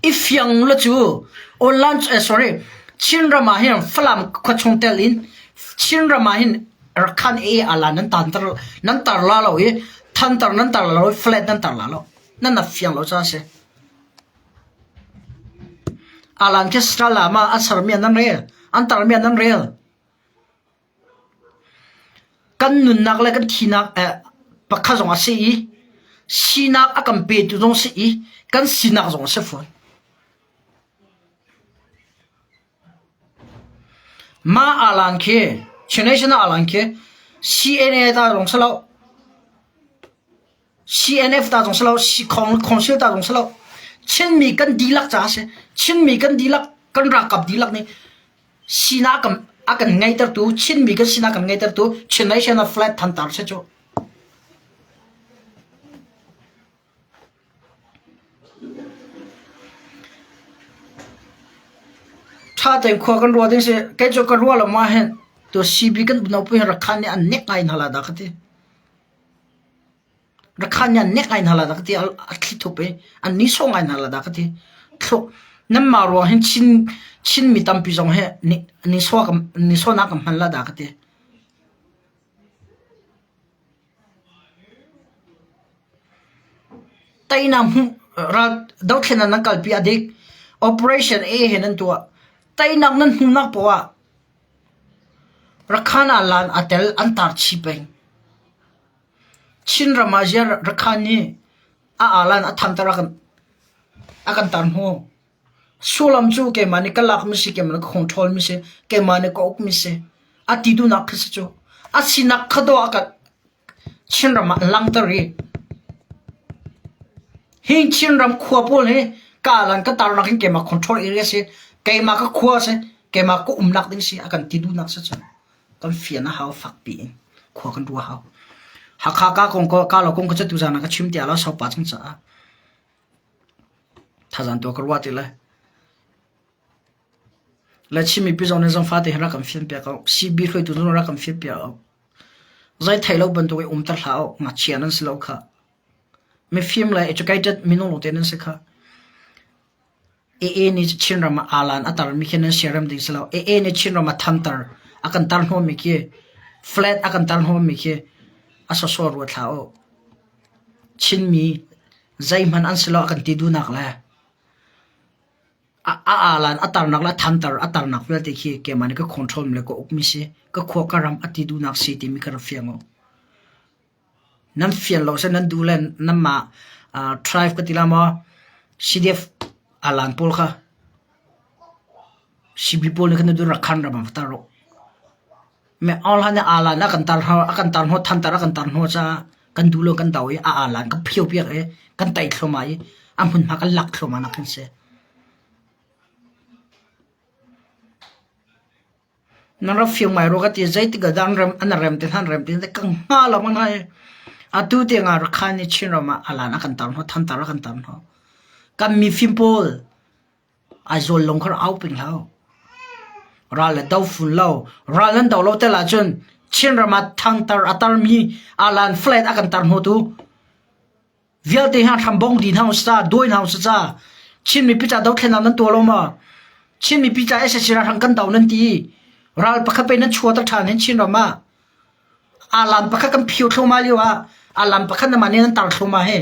if fiang la chu o lunch sorry chin ramahin flam khachong telin chin ramahin rakhan ala nan tar la lo e than tar nan tar la lo flat nan tar la lo nan na fiang lo cha se alan ke strala ma asar mian nan rel antar mian nan rel kan nun nak la kan thinak pakha zong ase i sinak akan pe tu zong se i kan sinak zong se fon ma alan ke chination alan ke CNA ta zong se lo CNF ta zong se lo si council ta zong se lo chen mi kan dilak cha se chen mi kan dilak kan rakap dilak ni sinak akan ngai tar tu chen mi kan sinak kan ngai tar tu chination a flat than tar se choถ้าแต่ขวากันรัวดิ้งเสียแกจะกันรัวละมาเห็นตัวซีบีกันนับเป็นรักขันเนี่ยอันเน็กไงนั่นแหละดักที่รักขันเนี่ยเน็กไงนั่นแหละดักที่อัดคิดถูกไปอันนี้ส่งไงนั่นแหละดักที่ทุกนั่นมารัวเห็นชินมีตั้มปีจงเห็นนี่ส่งนักมันละดักที่ tay nam ra dau thena nan kal pi adik operation a henan tua tay nak nan hunak powa rakhana lan atel antar chipeng chin ramajia rakhani a alan atham tarakan akan tan ho sulam chu ke mani kalak mi se ke man control mi se ke mani ko ok mi se ati du nak khis chu asinak khado akat chin ram lang tari hin chin ram khwa pol he kalan ka tar nak ke ma control area se ke ma ka khwa se ke ma ko umnak ding si akan ti du nak sa chu kan fian na how fuck pi khwa kan du how hakha ka kong ko ka lo kong ko chu jana ka chim tia la so pa chung cha thazan to karwa ti la chimi pi zone zong fa te ra kan fian pia ka si bi khoi tu ra kan fian pia zai thailo ban to tar hlao nga chianan slo kha me film la educated minolo tenen se kha ni chinrama alan atar mi khen seram ding slo ni chinrama thantar akan tar ho mi ke flat akan tar ho mi ke aso so ro thlao chin mi zai man an slo akan ti du nak la alan atar nak la thantar atar nak la te khi ke man ka control me ko mi se ka kho karam ati du nak si ti mi ka fiango nan fian lo se nan du len nan ma tribe ka tilama cdf alan pol kha sibi pol ne kan du rakhan ram taro me all han alan na kan tar ho thantar kan tar ho cha kan du lo kan dawi alan ka phiu piak e kan tai thlomai amun ma ka lak thloma na kan se nara fiu mai ro ka ti zai ti ga dan ram an ram te han ram te ka nga la ma nai atu te nga rakhan ni chin rama alana kan tar ho than tar kan tar ho kam mi fimpol a zol long khar au ping hao ra la dau fun lo ra lan dau lo te la chun chin rama thang tar atar mi alan flat akan tar ho tu vial te ha tham bong din hau sta doin hau sa chin mi picha dau thena nan to lo ma chin mi picha ese sira thang kan dau nan ti ral pakha pe nan chua ta than hen chin rama alan pakha kan phiu thloma liwa alan pakha na mane nan tar thloma he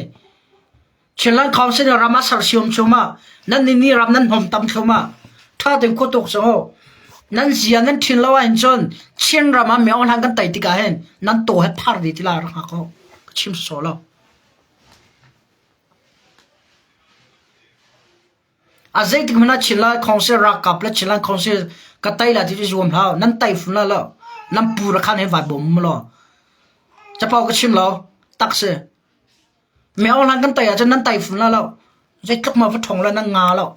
chinlan khawse ni rama sar siom choma nan ni ram nan hom tam thloma tha den ko tok so nan zia nan thin lawa hin chon chin rama me on hang kan tai ti ka hen nan to he phar di ti la ra ko chim so lo azai ti mana chila khawse ra kapla chilan khawse ka tai la ti jom hao nan tai fun la lo nan pura khan he va bom lo cha pau ka chim lo tak se me on han kan tai a nan tai fun la lo zai tlak ma fa thong la na nga lo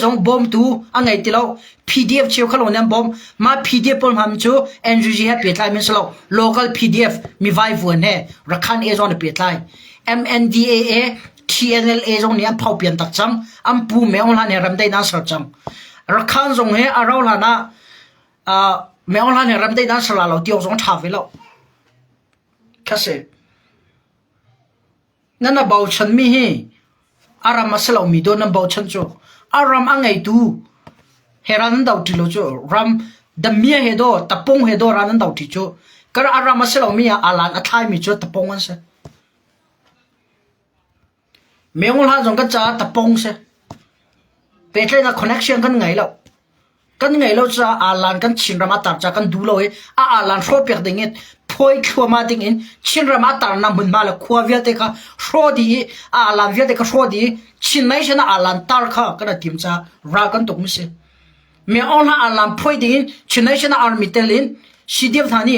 zong bom tu angai ti lo pdf chiu khalo nan bom ma pdf pon ham chu ngg ha pe tlai min slo local pdf mi vai vuan he rakhan e zon pe tlai mndaa tnla zong ni am phau pian tak chang am pu me on han he ram dai na sar chang rakhan zong he arau la na me on han he ram dai na sar la lo tiok zong tha ve lo kase nana bau chan mi he aram masalo mi do nan bau chan cho aram angai tu heran dau ti lo cho ram da mi he do tapong he do ran dau ti cho kar aram masalo mi alan athai mi cho tapong an se meong la jong ka cha tapong se petle na connection kan ngai lo cha alan kan chin rama tar cha kan du lo he alan ro pek ding it phoi khwa ma ding in chin rama tar na mun ma la khwa via te ka ro di alan via te ka ro di chin mai shana alan tar kha kana tim cha ra kan tok mi se me on ha alan phoi ding in chin mai shana army telin sidiam thani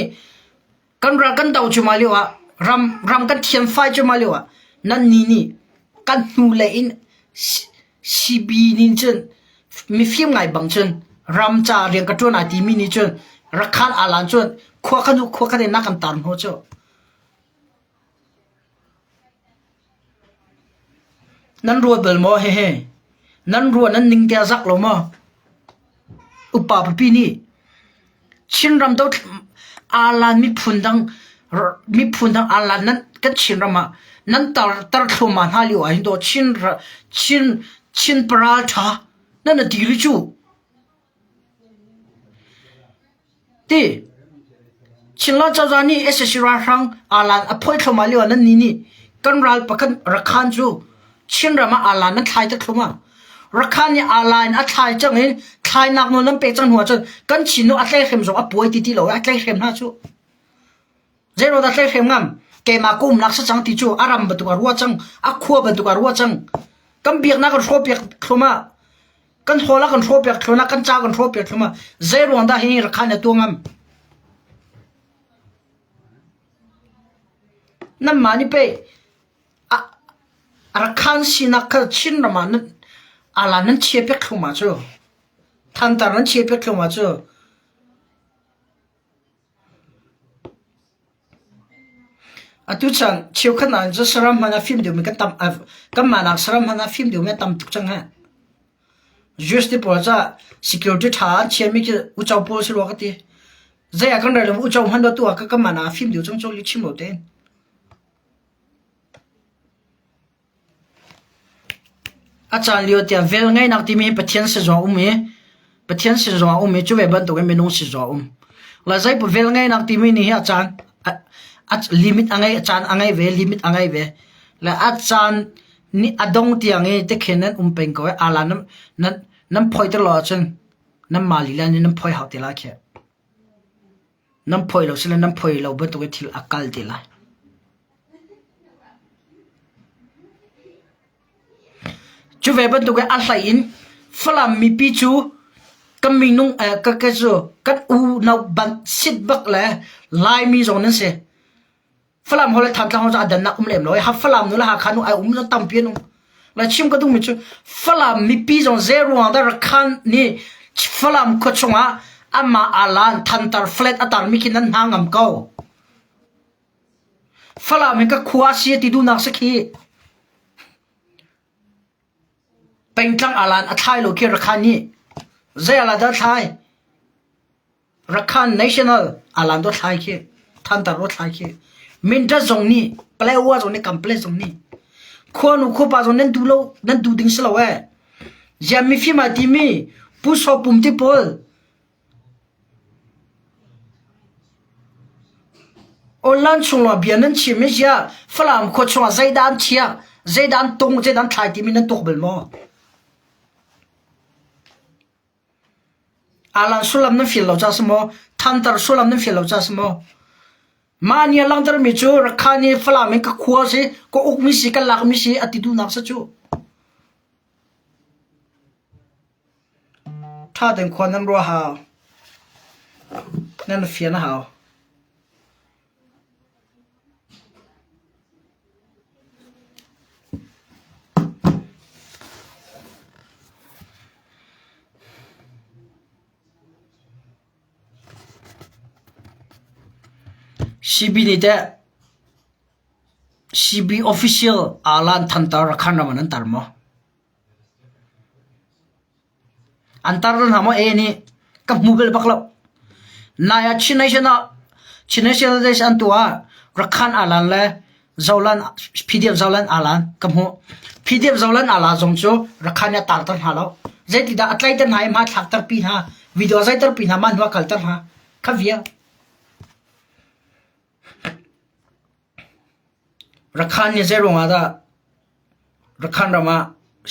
kan ra kan dau chu ma liwa ram kan thiam fai chu ma liwa nan ni kan nu le in sibi nin chen mi film ngai bang chen ram cha riang ka tona ti mi ni chen rakhan alan chen khwa khanu na kan tan ho cho nan ro bel mo he nan ro nan ning tia zak lo mo upa pi ni chin ram do alan mi phundang alan nan kan chin rama nan tar thuma ha li wa hin do chin paratha nan na dili chu ti chinla cha ni ssra rang alan aphoi thoma li wa nan ni กันรัลปะกันรักขันจูชินรามาอาลานั้นทายตะคลุมารักขันนี่อาลาอัดทายจังเห็นทายนักโน้นนั้นเปจังหัวจนกันชินโนอัดเล่เข้มส่งอัป่วยตีๆเราอัดเล่เข้มน่าจูเจโรอัดเล่เข้มงามเกมากุมนักสัจจังตีจูอารามบัตุการัวจังอักขัวบัตุการัวจังกันเบียกนักกันโชเบียกคลุมากันโหละกันโชเบียกคลุมากันจ้ากันโชเบียกคลุมาเจโรอันดาเฮรักขันเนี่ยตัวงามนั่นมานี่เป้รักขันสินักชินรามานั้นอาลานั้นเชียเปียกเข้ามาจ้ะทันตานั้นเชียเปียกเข้ามาจ้ะตุจันเชียวขนาดจะสระมันฟิล์มเดียวมันก็ตำก็มานักสระมันฟิล์มเดียวมันตำทุกจังฮะ just ที่ปวดจะ security ท่าเชียร์ไม่กี่อุจจาระ police หรอกทีจะอยากกันเลยอุจจาระหันตัวก็มานักฟิล์มเดียวจังโจลิชิมเอาเด่นอาจารย์เลี้ยวเตียเวลไงนักที่มีประเทศสิจงประเทศสิจงช่วยบันตัวกันไม่นุ่งสิจงแล้วใจพอเวลไงนักที่มีนี่อาจารย์ลิมิตอะไรอาจารย์อะไรเวลิมิตอะไรเวแล้วอาจารย์นี่อดงที่อะไรที่เขียนนั้นเป็นก็ว่าอะไรนั้นพอยตลอดจนนั้นมาลีแล้วนี่นั้นพอยหาตีละแค่นั้นพอยเราสิแล้วนั้นพอยเราบันตัวกันที่อักลตีละช่วยบันตัวกันอะไรอินฝรั่งมีปีจูก็มีนุ่งก็จูก็อูน่าบันสิบบักเลยลายมีตรงนั้นสิฝรั่งเขาเลยทำเขาจะดันนักเล่มเลยฮับฝรั่งนู้นละหาขันนู้นไอ้จะตั้มเปียนุ่งแล้วชิมก็ต้องมีจูฝรั่งมีปีจงเซโร่อันนั้นขันนี่ฝรั่งก็ชงอามาอาลานทันตาเฟลตอัตารมีกินนั้นหางเก่าฝรั่งมันก็ขวาเสียที่ดูนักสักทีเป็นจังอาลานอัฐายโลกีรักขันนี่เจ้าละดัดทายรักขัน national อาลานดัดทายคีทันตาดัดทายคีมินจะตรงนี้แปลว่าตรงนี้คำแปลตรงนี้คนอุคุปาตรงนั้นดูโลนั้นดูดิ้งสลาวจะมีฟิมาที่มีผู้สอบปุ่มที่พอลโอลันชงลาเบียนั้นชิมิจ้าฝรั่งคนชงใจดันเชียใจดันตรงใจดันทายที่มีนั้นตกเบลมออาลันสุลัมนั้นฟิลเราจะสมอทันตาสุลัมนั้นฟิลเราจะสมอมาเนี่ยหลังจากมีจูรักขันนี่ฝรั่งมันก็ขวาสิก็อุกมิสิก็ลักมิสิอติดูนักสัจจูถ้าถึงคนนั้นรัวหานั่นเฟียนหาCB นี่แต่ CB official อาลันทันตารักขันเรามันนั่นตามมั้งอันตารันหามานี่กับมูเบลบักลับนายชินเนชั่นเดชอันตัวรักขันอาลันเลยเจ้าลัน PDF เจ้าลันอาลันกับหัว PDF เจ้าลันอาลันจงโจรักขันเนี่ยตาร์ตันหาแล้วใจติดอัตไลตันหายมาทักตร์ปีนะวิดีโอใจตร์ปีนะมันหัวคัลตันหาข้าเวียรักขันเนี่ยเจรงอาดารักขันเรามา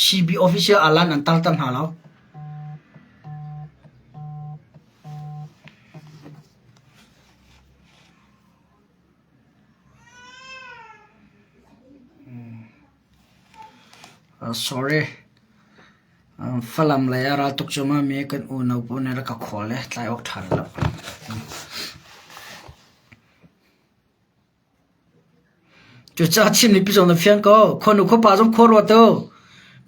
CB official อาลันอันตั้งหาแล้วsorry ฝรั่งเลยเราตุกจุมามีกันอุณหภูมิเนี่ยเราก็ขอเลยไล่ออกทันแล้วจุดจ้าชิมนี่พี่จงในฟิล์มก็คนอุคบาจงโคตรว่าเต้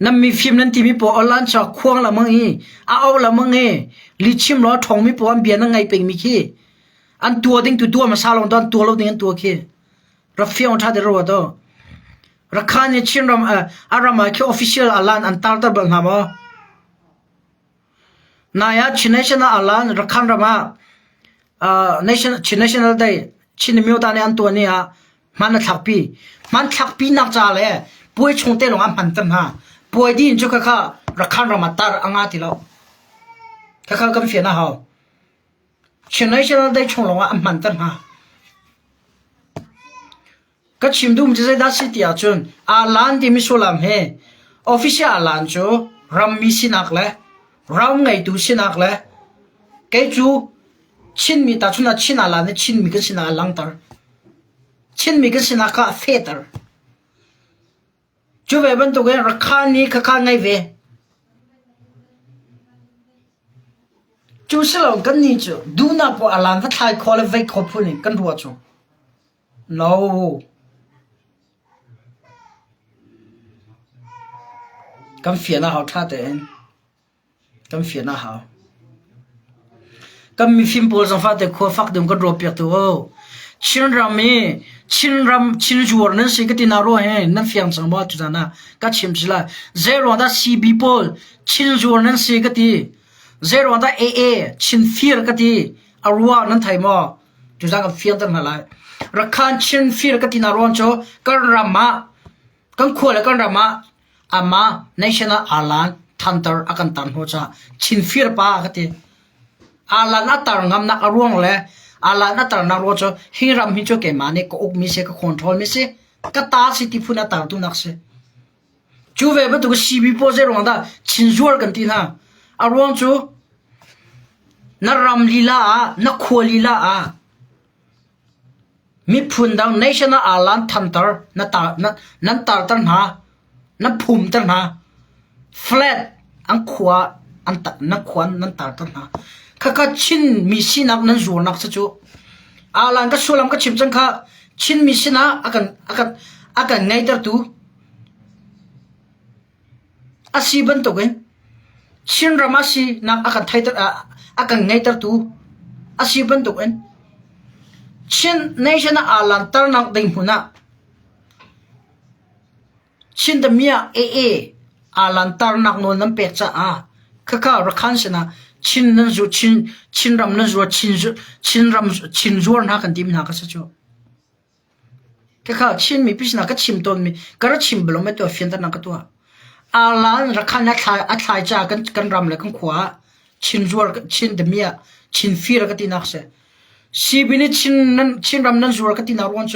นั่นมีฟิล์มนั้นที่มีปออลันจากควงละมังฮีเอาละมังฮีลิชิมล้อทองมีปออันเบียนนั่งไงเป็นมีขี้อันตัวดิ้งตัวมาซาลงตอนตัวเราดิ้งตัวขี้รับฟิล์มท่าเดือดว่าเต้รักขันเนี่ยชิมรำอารามะคือ official อาลันอันตาร์ตบังฮามนายชินเนชั่นอาลันรักขันรำชินเนชั่นได้ชินมิวตาเนี่ยอันตัวเนี่ยมันทักปีนักจ่าเลยป่วยชงเตลงอันพันตันฮะป่วยดีนจุกข้ารักขันรำมาตาร์อ่างติแล้วข้ากำเฟียนะฮะชินเนชั่นได้ชงลงอันพันตันฮะ ก็ชิมดูมันจะได้สิที่อาจนอาลานที่มิสุลามเฮออฟฟิศอาลานจูรัมมีสินักเลยเราไงดูสินักเลยแกจูชินมีตาชุนชินอาลานชินมีกันสินักลังตาชินมีกันสินักเฟเตอร์จูเวบันตัวเองรักขานี่ข้าไงเวจูสิลองกันนี่จูดูน่าพออาลานถ้าทายคอลเวกขอบพูนี่กันรัวจู noกันเฟียน่าเขาท่าแต่เองกันเฟียน่าเขากันมีฟิล์มโพลสังฟ้าแต่ขวฟักเดิมกันรบเปียกตัวชินรามีชินจวรนั่นสิก็ที่น่ารอเฮนั่นฟิล์มสังบ้าจุดนั้นก็ชิมสิละเซโรวันด้าซีบีโพลชินจวรนั่นสิก็ที่เซโรวันด้าเอชินฟิร์ก็ที่อารัวนั่นไทยมั้งจุดนั้นกับฟิล์มตั้งหลายรักขันชินฟิร์ก็ที่น่ารอโจกันรามากันขวและกันรามาอามาในชนะอาลันทันเตอร์อากันตันหัวจ้าชินฟิร์ป้าก็ที่อาลันอัตตางำนักอารวงเลยอาลันอัตตางนักรวจฮิรัมฮิโจเกมาเนี่ยก็อกมิเสก็คอนโทรลมิเสก็ตาสิที่พูดตาตุนักเสจูเวบตุกซีบีโพเซรวันดาชินจวร์กันที่น่ะอารวงจูนัรำลีลานักขวลีลามีพูนดังในชนะอาลันทันเตอร์นั่นตาตันหานั่นภูมิตันหา flat อันขวาอันตัดนักขวานนั่นตาตันหาข้าชินมีสินักนั่นจวนักสัจจุอาลันก็สุลามก็ชิมจังข้าชินมีสินะอากันไงตัวตูอาศิบันตัวเองชินรามาสีนักอากันไทยตัวอากันไงตัวตูอาศิบันตัวเองชินในชนะอาลันตานักดิ่งหัวน่ะชินเดมียอาลันตานักโนนน้ำเป็ดจ้าข้ารักขันชนะชินนั่นจูชินรำนั่นจูชินจวนหากันทีมหากันสัจจุข้าชินมีพิษนักก็ชิมตัวมีก็รักชิมบล็อกไม่ตัวเฟียนตันนักตัวอาลันรักขันอัฐายจ้ากันรำเลยกันขวาชินจวนชินเดมียชินฟีร์ก็ตีนักเสซีบินชินรำนั่นจูก็ตีนักวันโจ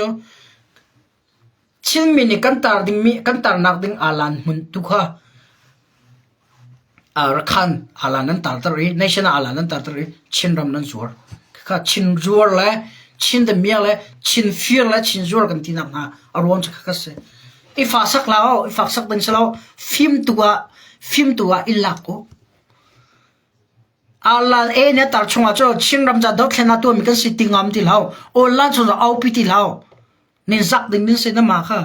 ชินมีนี่กันตาดิ่งมีกันตานักดิ่งอาลันมุนตุข้ารักขันอาลันนั้นตาตรีในชนะอาลันนั้นตาตรีชินรำนั้นจวรข้าชินจวรเลยชินเดมียเลยชินฟีร์เลยชินจวรกันที่นักนะอารมณ์จะข้าเสอีฟ้าสักแล้วอีฟ้าสักเป็นเสแล้วฟิล์มตัวอิลักโกอาลันเนี่ยตาชงอาโจชินรำจะดอกแค่นั้นตัวมีกันสิติงามที่แล้วโอลันจะเอาพิธีแล้วนินสักดิ่งนินเสนมาค่ะ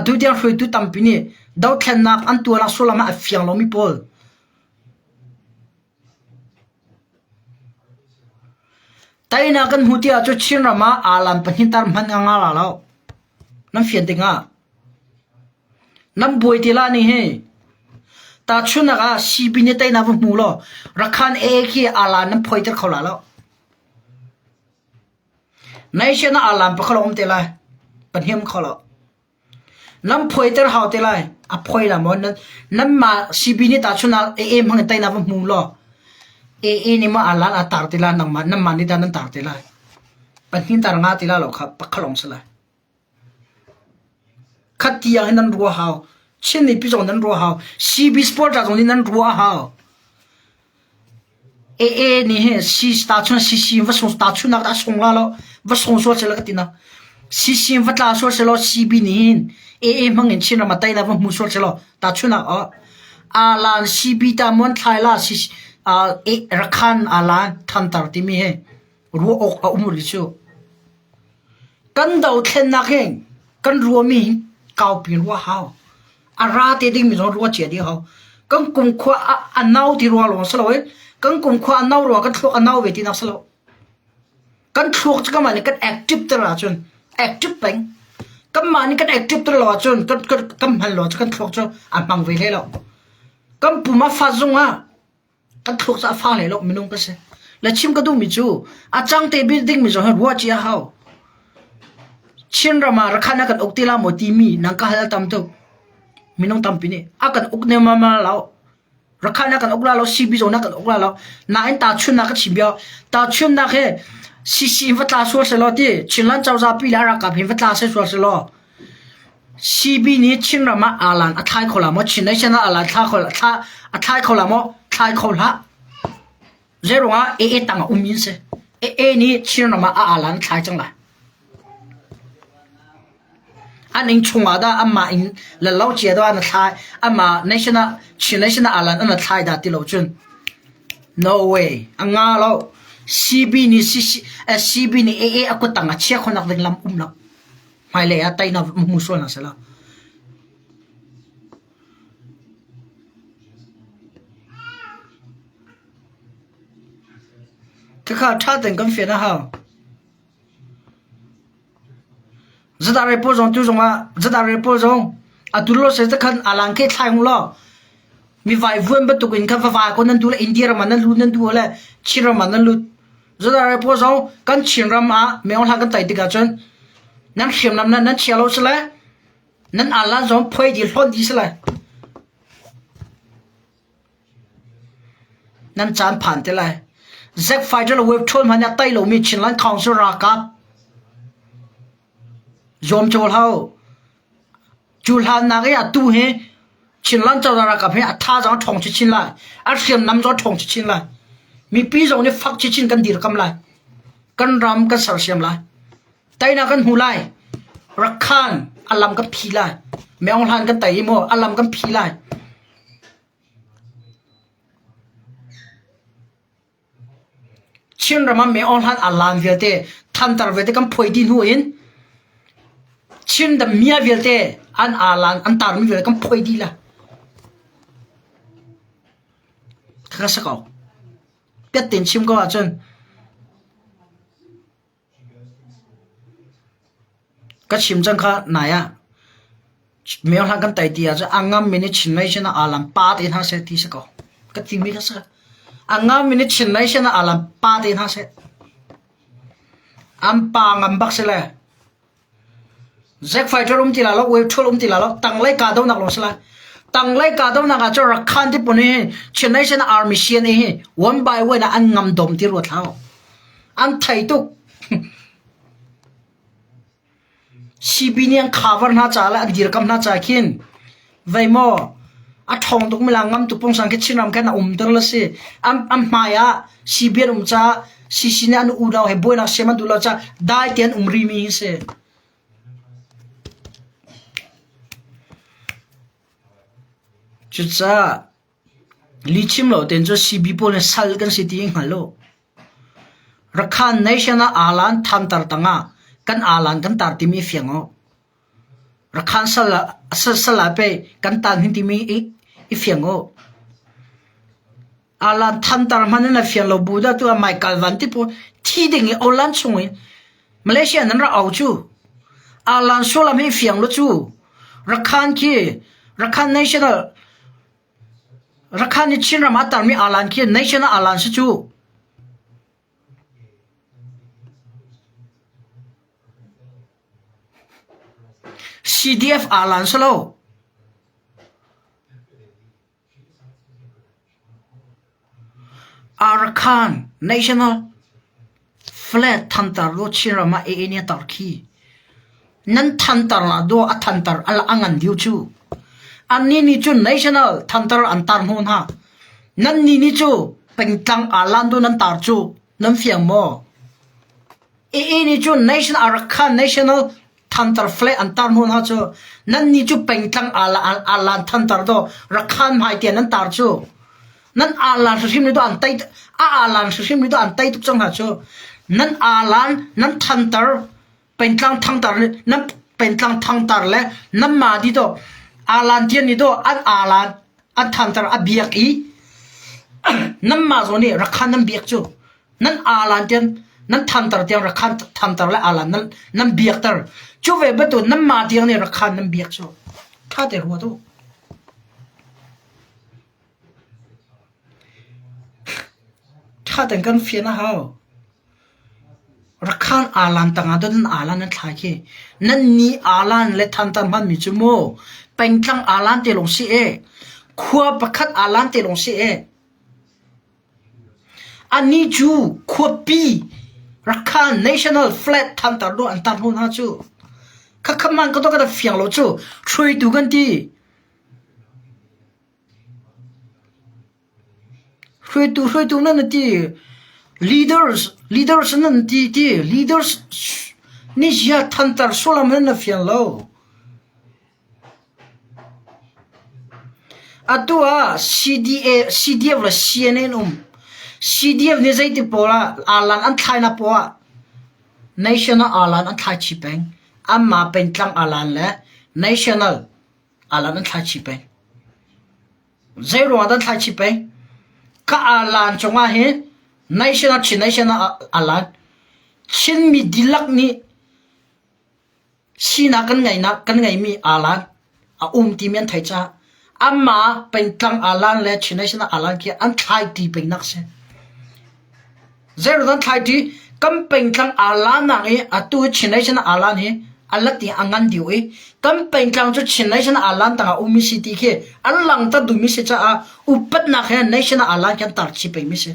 ดูเดียร์คุยดูตั้มปีนี้ดอกแค่นักอันตัวละสุลามาเฟียงลมิพอลแต่นักกันหูที่อาจจะชินรามาอาลันเป็นหินตารมันงาแล้วนั่นเฟียนติงนั่นบวยที่ละนี่เฮตาชุนนักซีบินเตยนับมูลรักขันขี้อาลันนั่นพอยต์เขาแล้วในเช่นอาลันเป็นขลมเตลัยเป็นหิมเขาแล้วนั่นพอยต์เขาเตลัยพอยละมันนั่นมาซีบินตาชุนนักมันเตยนับมูลนี่มาอาลันตาร์ติลานั่งนั่นมันนี่ตานั่นตาร์ติลาเป็นหินตาร์งาติลาหรอกครับปักขลงสลายขัดที่ยังให้นั่นรัวหาวเช่นนี้พี่จงนั่นรัวหาวซีบีสปอร์ตจงนี่นั่นรัวหาวนี่เฮ้ซีสตาชุนซีวัดส่งสตาชุนนักตาส่งละแล้ววัดส่งส่วนเสร็จแล้วก็ตินะซีวัดตาส่วนเสร็จแล้วซีบีนี่มังเงินชินเรามาไต่แล้วมุส่วนเสร็จแล้วตาชุนนักอาลันซีบีตามันไทยละซีรักขันอาลันทันตาร์ที่มีเฮรัวอกมุลิชูกันดาวเทนนักเฮงกันรัวมีก้าวปีนรัวหาวอาราเตดิ้งมีจงรัวเจียดีหาวกันกุมขวาอันนาวที่รัวหลงสลวยกันกุมขวาอันนาวรัวกันทุกอันนาวเวทีนักสลวกันทุกจะกันมันกันแอคทีฟตลอดจนแอคทีฟเป็นกันมันกันแอคทีฟตลอดจนกันหันหลอดกันทุกจนอันบังเวทีแล้วกันปุ่มมาฟาซงกันทุกจะฟังเลยหรอกไม่นุ่งก็เสียแล้วชิมก็ดูมิจูอาจังเตบิดิ้งมิจูให้รัวเจียหาวชินรามารักขันกันอกติลาโมติมีนังกาฮัลตัมตุไม่นุ่งตัมปีนี่อากันอกเนมาแล้วรักขันกันอกลาแล้วซีบีโจนักกันอกลาแล้วนายตาชุนนักชิมเบียวตาชุนนักเฮ si vatla so se lo ti chinlan chawza pi la ra ka phin vatla se so se lo CB นี้ชินรามาอาลันอัทายขลามชินได้ชนะอาลันท่าขลาอัทายขลามทายขลาเจรว่าเอตังมินเซเอนี้ชินรามาอาลันทายจังไรอันนี้ชงอาดาอันมาอินแล้วเราเจอตัวอันทายอันมาในชนะชินได้ชนะอาลันอันทายดาติโลจุน no way อังงาเรา CB นี้ CB นี้เออกุตังเชียคนนักเล่นลำนักไม่เลยอะไตน่ามุสลิมนะสิละก็ข้าท่าแต่งกันเฟียนะฮะจะได้รีพอร์ตดูจงว่าจะได้รีพอร์ตอ่ะดูโลเสจะขันอาลังเกตไทยของเรามีไฟฟุ้งประตูกินข้าวฟ้าคนนั้นดูแลอินเดียมันนั้นรู้นั้นดูแลชิรามันนั้นรู้จะได้รีพอร์ตกันชิรามาไม่เอาหลักกันไต่ติกาจนนั่นเขียนนั่นเชียร์เราสิเลยนั่นอาลันจงพอยดีล้นดีสิเลยนั่นจานผ่านที่เลยแจ็คไฟเดอร์เว็บชนมันจะไต่ลงมีชินลันคองสุรากับยอมโจลเฮาจูลานนักยาตู้เฮชินลันเจ้ารากับเฮอัฐาจังทองชินเลยอัดเขียนน้ำจังทองชินเลยมีปีจงนี่ฟักชินกันดีกำไรกันรำกันสารเสียมเลยไต่นักกันหูไล่รักขันอัลลัมกันพีไล่แมวหันกันไต่ยี่โมอัลลัมกันพีไล่ชินรามันแมวหันอัลลัมเวลเตทันตาเวลเตกันพอยดินหัวอินชินดำเมียเวลเตอันอัลลัมอันตาร์มีเวลกันพอยดีละข้าศึกเอาเปียตินชิมก็ว่าจนก็ชิมจังค่ะไหนอะเมียหลังกันไต่ตีอาจจะอังงามมินิชินไม่ใช่นะอาลัมปาตินหาเสตีสกอก็ทิ้งไม่ได้สักอังงามมินิชินไม่ใช่นะอาลัมปาตินหาเสอัมปางอัมบักเสเลยแจ็คไฟเตอร์ตีลาล็อกเวฟทัวร์ตีลาล็อกตั้งไล่กาดาวนักลงเสเลยตั้งไล่กาดาวนักอาจจะรักขันที่ปุ่นนี่ชินไม่ใช่นะอาร์มิเชียนนี่วันไปวันนะอันงามดมที่รวดเท้าอันไทยตุกCB นี่ยัง cover น่าจะละดีรกำน่าจะขินไว้โมอัดทองตุกไม่ลางงั้มตุกปงสังเกตชินรำแค่น่ะตัวละสิอัมมายะ CB จ้าCC เนี่ยอันอุดาวให้บ่อยนักเสียมันดูละจ้าได้เตียนรีมีเสจุดจ้าลิชิมเราเต็นจ้า CB พวกเนี่ยสัลกันสิที่ยังฮัลโหลรักขันในเชนะอาลันทันตาตั้งอ่ะกันอาลันกันตาติมีเฟียงอ๋อรักขันสละไปกันตาหินติมีอีเฟียงอ๋ออาลันทันตามันนั่นเฟียงเราบูดาตัวไมค์กัลวันที่พูดที่ดิ่งโอลันชงมาเลเซียนั่นเราเอาจูอาลันโซลามีเฟียงรู้จูรักขันในเชนะรักขันนี่ชินรามาตามีอาลันคีในเชนะอาลันสิจูCDF อาลันสโลอาร์คัน National Flag ทันตาร์โดชิรามาเอเนียตาร์คีนั้นทันตาร์นาโดอัทันตาร์อัลอังันดิวจูอันนี้นี่จู National ทันตาร์อันตาร์โฮนฮะนั้นนี่จูเป็นตังอาลันโดนั้นตาร์จูนั้นเฟียงโมเอนี่จู National อาร์คัน Nationalทันตาร์เฟลอันตาร์โฮนฮะจูนั่นนี่จูเป็นตังอาลันทันตาร์โดรักขันหายเตียนนั้นตาร์จูนั่นอาลันสุชิมนี่ตัวอันไตอาลันสุชิมนี่ตัวอันไตทุกจังหวะจูนั่นอาลันนั่นทันตาร์เป็นตังทังตาร์นั่นเป็นตังทังตาร์เลยนั่นมาดิโตอาลันเทียนนี่ตัวอันอาลันอันทันตาร์อันเบียกอีนั่นมาโซนี่รักขันนั่นเบียกจูนั่นอาลันเทียนนั่นทันตาร์เทียนรักขันทันตาร์และอาลันนั่นเบียกตาร์จูเวบตัวนั่นมาเทียนนี่รักขันนั่นเบียกจูข้าเดือดหัวตัวข้าแต่งกันเฟียนะฮะรักขันอาลันต่างกันนั่นอาลันนั่นท้ายที่นั่นนี่อาลันและทันตาร์มันมีจมูกเป็นทั้งอาลันเตลงสิขั้วประคัดอาลันเตลงสิอันนี้จูขั้วปี รักขัน national flag ทันตรดูอันตันหูนะจูข้าขมันก็ต้องกระเฟียงโลจูช่วยดูกันดีช่วยดูนั่นดี leaders นั่นดี leaders นี่จะทันตรสุลามันนั่นเฟียงโลอะตัว CDF ละ CNN CDF นี่ใจที่ปอละอาลันอันไทยนะปอ national อาลันอันไทยชิเป็งอันมาเป็นตั้งอาลันและ national อาลันอันไทยชิเป็งใจรู้ว่าอันไทยชิเป็งก็อาลันจงว่าเห็น national ชิ national อาลันชินมีดิลักนี่ชีนักกันไงมีอาลันที่มีอันไทยจ้าอันมาเป็นตั้งอาลันและชิ national อาลันที่อันไทยที่เป็นนักเสียเจอร์ดันไทยที่กำเป็นทางอาลานังเออตัวชินไอชันอาลานเฮอันละที่อังกันดิวเอกำเป็นทางจุดชินไอชันอาลานต่างอุมิสิติเคอันหลังตัดดูมิสิจ้าอุปนักเฮไนชันอาลานกันตัดชิไปมิสิ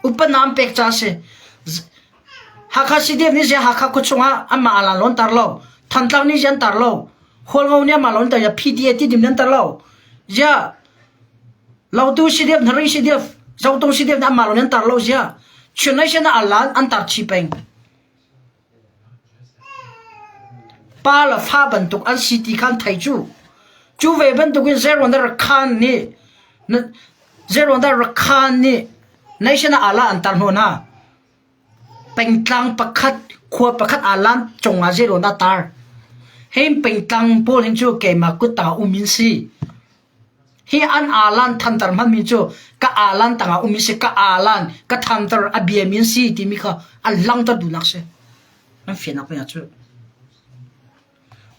อุปนามเป็กจ้าเสฮักสิเดียนี่เสียฮักกุชงะอันมาอาลานล้นตาร์โลทันตังนี่ยันตาร์โลหัวเงาเนี่ยมาล้นตาร์ยาพีดีเอที่ดิมยันตาร์โลยาเราตัวสิเดียนหรือสิเดียเจ้าตรงสิเดียนอันมาลงยันตาร์โลเสียชนไอชันอาลันอันตาร์ชิเป็งปาลฟ้าบรรทุกอันสิติขันไทยจูเวบรรทุกเซรวันดาร์คันนี่เซรวันดาร์คันนี่ไนชันอาลันอันตาร์โนนาเป็นตังประคัดขวบประคัดอาลันจงอาเซรวันดาตาร์เห็นเป็นตังโพลินจูเกมากุตาอุมินซีฮีอันอาลันทันตรมันมีจูกะอาลันต่างอุมิเสกะอาลันกะทันตรอเบียมินซีที่มีค่ะอันลังตัดดูนักเสนั่นเฟียนักไปนะจู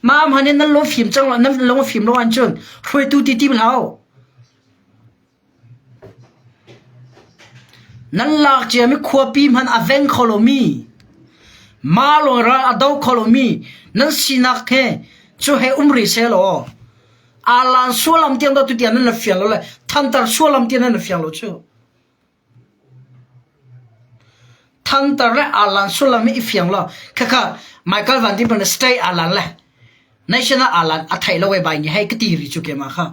มามันเนี่ยนั่นลงฟิล์มจังนั่นลงฟิล์มลงอันจนช่วยดูที่มันเอานั่นหลักเจ้ามีขวบปีมันอเวนคอลมีมาลงระดาวคอลมีนั่นสินักเฮจูเฮริเซลอาลันส่วนลำเตียนตัวตุเตียนนั่นเฟียงเลยทันตร์ส่วนลำเตียนนั่นเฟียงเลยชูทันตร์และอาลันส่วนลำมีเฟียงเลยค่ะไมเคิลวันที่เป็นสเตย์อาลันเลยในเชนอาลันอัฐายเราไว้ใบนี้ให้กตีริจุเกมาค่ะ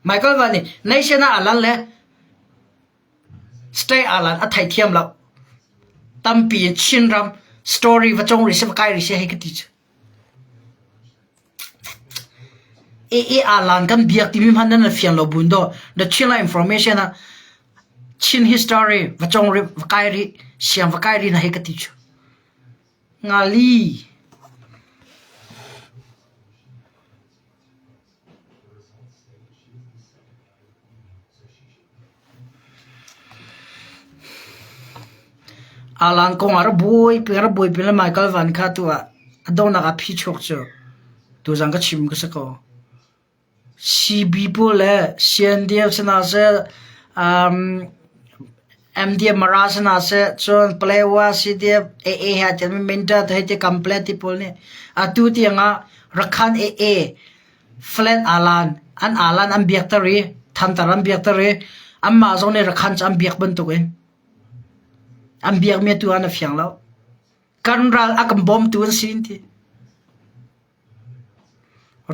ไมเคิลวันนี้ในเชนอาลันเลยสเตย์อาลันอัฐายเทียมเราตั้มปีชินรำสตอรี่ว่าจงริเซฟกายริเซให้กตีจูอาลันกันเบียกที่มีมันนั่นเฟียงเราบุญโด the chila information นะชิน history ว่าจงริวกายริเสียงวกายรินะให้กติจูงาลีอาลันคงอาร์บอยเป็นละไมเคิลวันข้าตัวดงนักพิชกจูตัวจังก็ชิมก็สักก็CB ปูเลย CNDF สนาเซMDF มาราสนาเซจนเปลว่า CDF AA ฮะจะมีเมนเทอร์ให้จะ complete ที่ปูนี่ตัวที่ยังรักขัน AA flat อาลันอันเบียกตรีทันตรันเบียกตรีอันมาจงเนี่ยรักขันจะอันเบียกบรรทุกเองอันเบียกเมียตัวอันเฟียงแล้วกันรักอักบอมตัวสิ่งที่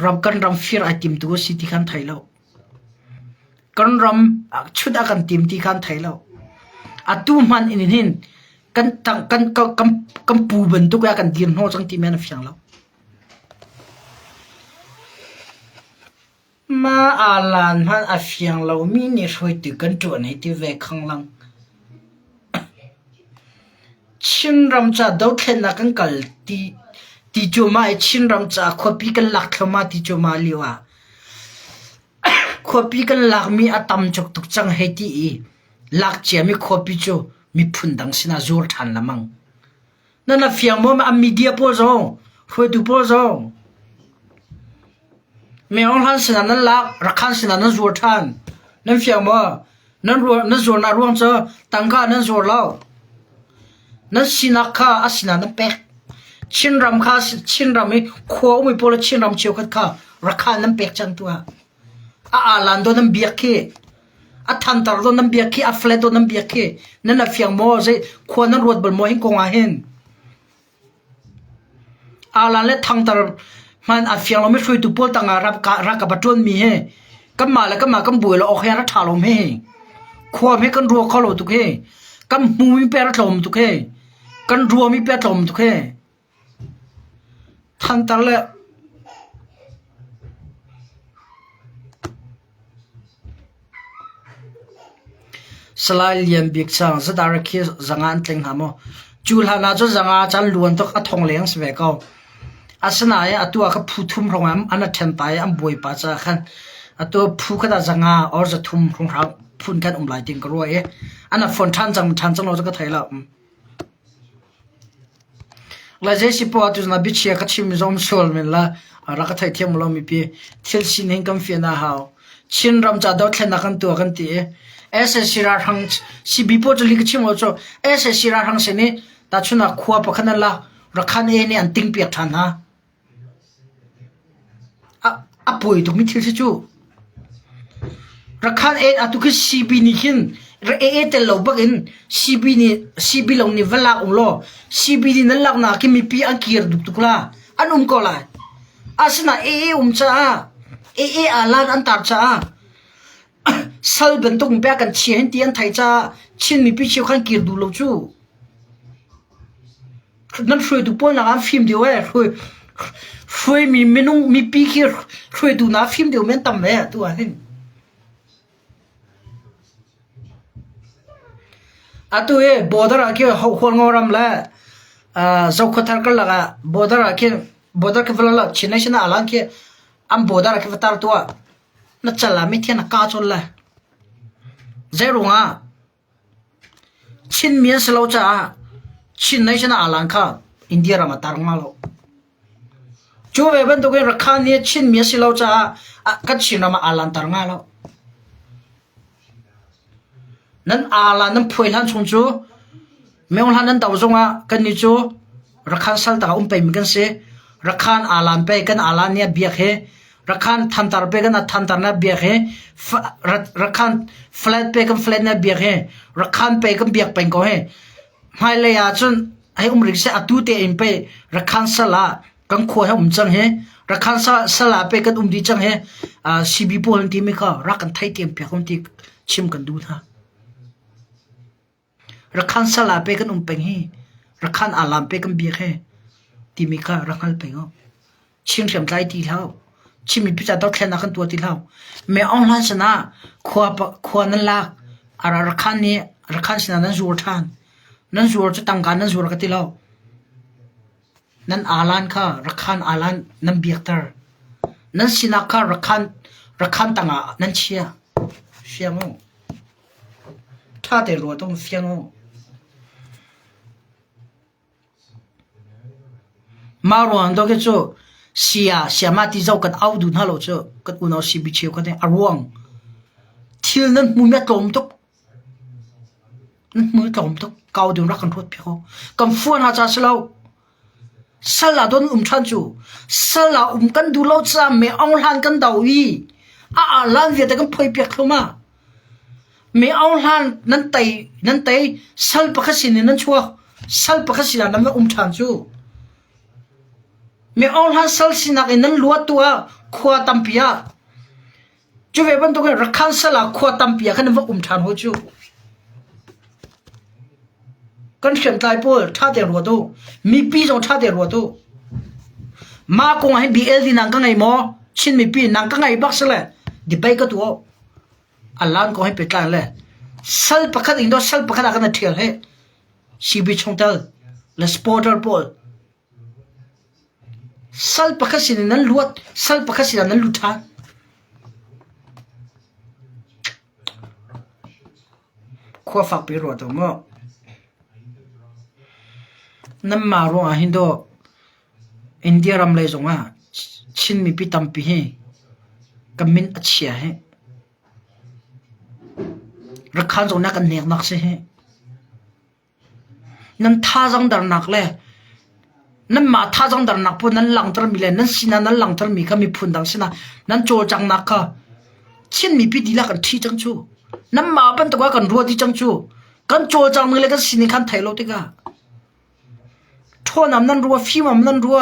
รำกันรำฟิร์ไอติมตัวสิที่ขันไทยแล้วกันรำชุดอากันติมที่ขันไทยแล้วตัวมันอินหินกันปูบันทุกอย่างกันดินหัวจังที่แม่นฟิงแล้วมาอาลันมันอฟิงแล้วมีนี่ช่วยตึกันจวนให้ที่เวข้างหลังชินรำจะดาวเข็นนักกันกัลที่จูมาชินรำจะขวบกันหลักเข้ามาที่จูมาลีว่าขวบกันหลักมีอาตมจกตุกจังให้ที่หลักเจียมีขวบจูมีพุ่นดังสินะจูร์ทันละมังนั่นน่ะฟิล์มมันมีเดียโพสองช่วยดูโพสองไม่เอาทันสินะนั่นหลักรักขันสินะนั่นจูร์ทันนั่นฟิล์มนั่นจูร์น่ารวมเจอตั้งค่านั่นจูร์เล่านั่นสินะค่าอาสินะนั่นเป็กชินรำข้าชินรำมีขวบมีพลชินรำเชียวขัดข้ารักขันนั่นเป็กจังตัวอาลันโดนนั่นเบียกเก a than tar do nam bia khi a flat do nam bia khi nan a fiang mo je khwa nan rot bal mo hin ko nga hen ala le thang tar man a fiang lo me thui tu pol tanga rap ka ra ka patron mi he kam ma la kam ma kam bui lo ok ya ra tha lo me khwa me kan ro kho lo tu ke kam mu mi per tlom tu ke kan ro mi per tlom tu ke than tar le salai liam bik chang zadara khi zangan tleng hamo chulha na cho zanga chan luan tok a thong leng sve ko asana ya atua ka phuthum rongam ana then tai am boi pa cha khan ato phu kha da zanga or za thum rong ra phun kan lai ting ko e ana phone than chang lo ka thaila la je si po atu na bi chia ka chim zom sol men la ra ka thai thiam lo mi pi thil sin heng kam fi na haw chin ram cha do thlen na kan tu kan ti ऐसे सिरा हंग सी बिपो जली के छिमो जो ऐसे सिरा हंग से ने ताचुना खुआ पखना ला रखान ए ने अंतिम पिया थाना आ पोई तो मिथिल से जो रखान ए अतु के सीबी निखिन र ए ते लो बगिन सीबी लो नि वला उलो सीबी नि नलक ना के मी पी अंकिर दुक तुकला अनुम कोला असना ए उमचा ए आलान अंतार चा sal bentuk pe kan chien tian thai cha chin mi pi chiu khan kir du lo chu nan hroi du pon na film dio e hroi mi menung mi pi ki hroi du na film dio men tam me tu a hin atu e border a ke hol ngoram la zau khothar kal laga border ke vela chinai china alang ke am border ke vatar tu na chala mi thian ka chol la zero nga chin mia selo cha chin nai chana alang kha india ra ma tar nga lo chu ve ban to ke rakha ni chin mia selo cha ka chin ma alang tar nga lo nan ala nan phoi han chung chu meong han nan taw zonga kan ni chu rakhan sal ta pe mi kan se rakhan alam pe kan ala nia bia he rakhan thantar pe kan thantar na bia he rakhan flat pe kan flat na bia he rakhan pe kan bia pen ko he mai le ya chun ai rik se atu te in pe rakhan sala kan kho he chang he rakhan sala pe kan di chang he cb pol ti mi kha rakan thai tem pe kon ti chim kan du tha rakhan sala pe kan peng he rakhan alam pe kan bia he ti mi kha rakal pe ngo chim cham lai ti lao chimi pita dot khena kan tu ti lao me online sana khwa nan la ara rakhan sina nan zur than nan zur cha tang kan nan zur ka ti lao nan alan kha rakhan alan nan biaktar nan sina kha rakhan tanga nan chia fiamo tha de ro tong fiamo maro ando ke cho sia ma ti zau kan au du na lo cho kan uno si bi cheu kan arwang thil nan mu me tom tok mu tom tok kau du ra kan thot phe ko kam fuan ha cha slo sala don chan chu sala kan du lo cha me ong han kan dau wi a lan ve ta kan phoi pek thoma me ong han nan tai sal pa khasin nan chua sal pa khasila nan chan chu me all han sal sinak in nan luat tua khwa tampia chu ve ban to kan rakhan sala khwa tampia kan va than ho chu kan khem tai pol tha de ro do mi pi jong tha de ro do ma kong hai bl di nang ka ngai mo chin mi pi nang ka ngai bak sala di bai ka tu alan ko hai pe tlan le sal pakhat indo sal pakhat ka na thial he cb chongtal le sporter pol sal pakhasin nan luat sal pakhasin nan lutha khwa fak pe ro to mo nam ma ro a hindo india ram le zonga chin mi pi tam pi he kamin achia he rakhan zo na kan nek nak se he nan tha jang dar nak le nan ma tha jang dar nak pu nan lang tar mi le nan sina nan lang tar mi kha mi phun dang sina nan cho jang nak kha chin mi pi dila kan thi chang chu น้ำมาเป็นตัวกันรัวที่จังจูกันโจจังมึงเลยก็สินิคันไทยโลติกาทั่วน้ำนั้นรัวฟิวน้ำนั้นรัว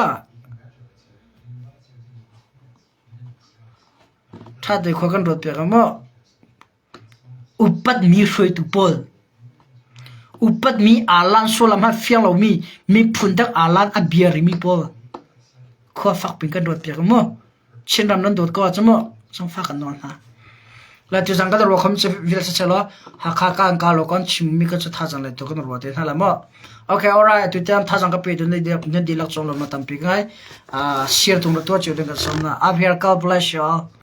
ถ้าเด็กคนกันรัวเปียกมั้งอุปัตมีช่วยตุปอลอุปัตมีอาลันโซลามาฟิยงเรามีพุ่นดักอาลันอเบียริมีปอลขวาฝักเป็นกันรัวเปียกมั้งเช่นรำนั้นโดดก็จะมั้งสังฝักกันนอนฮะแล้วจุดสังกัดรัวคำจะวิลเซลล์หักขาการกาลกันชิมมีก็จะท่าจังเลยตัวกันรัวเต็มนั่นแหละมั้งโอเค alright ตุเตมท่าจังก็ไปดูในเดียร์ลักษณ์ลงมาตั้งปีกไงเชียร์ตรงตัวจุดเด่นกันสมนะ I'm here God bless you all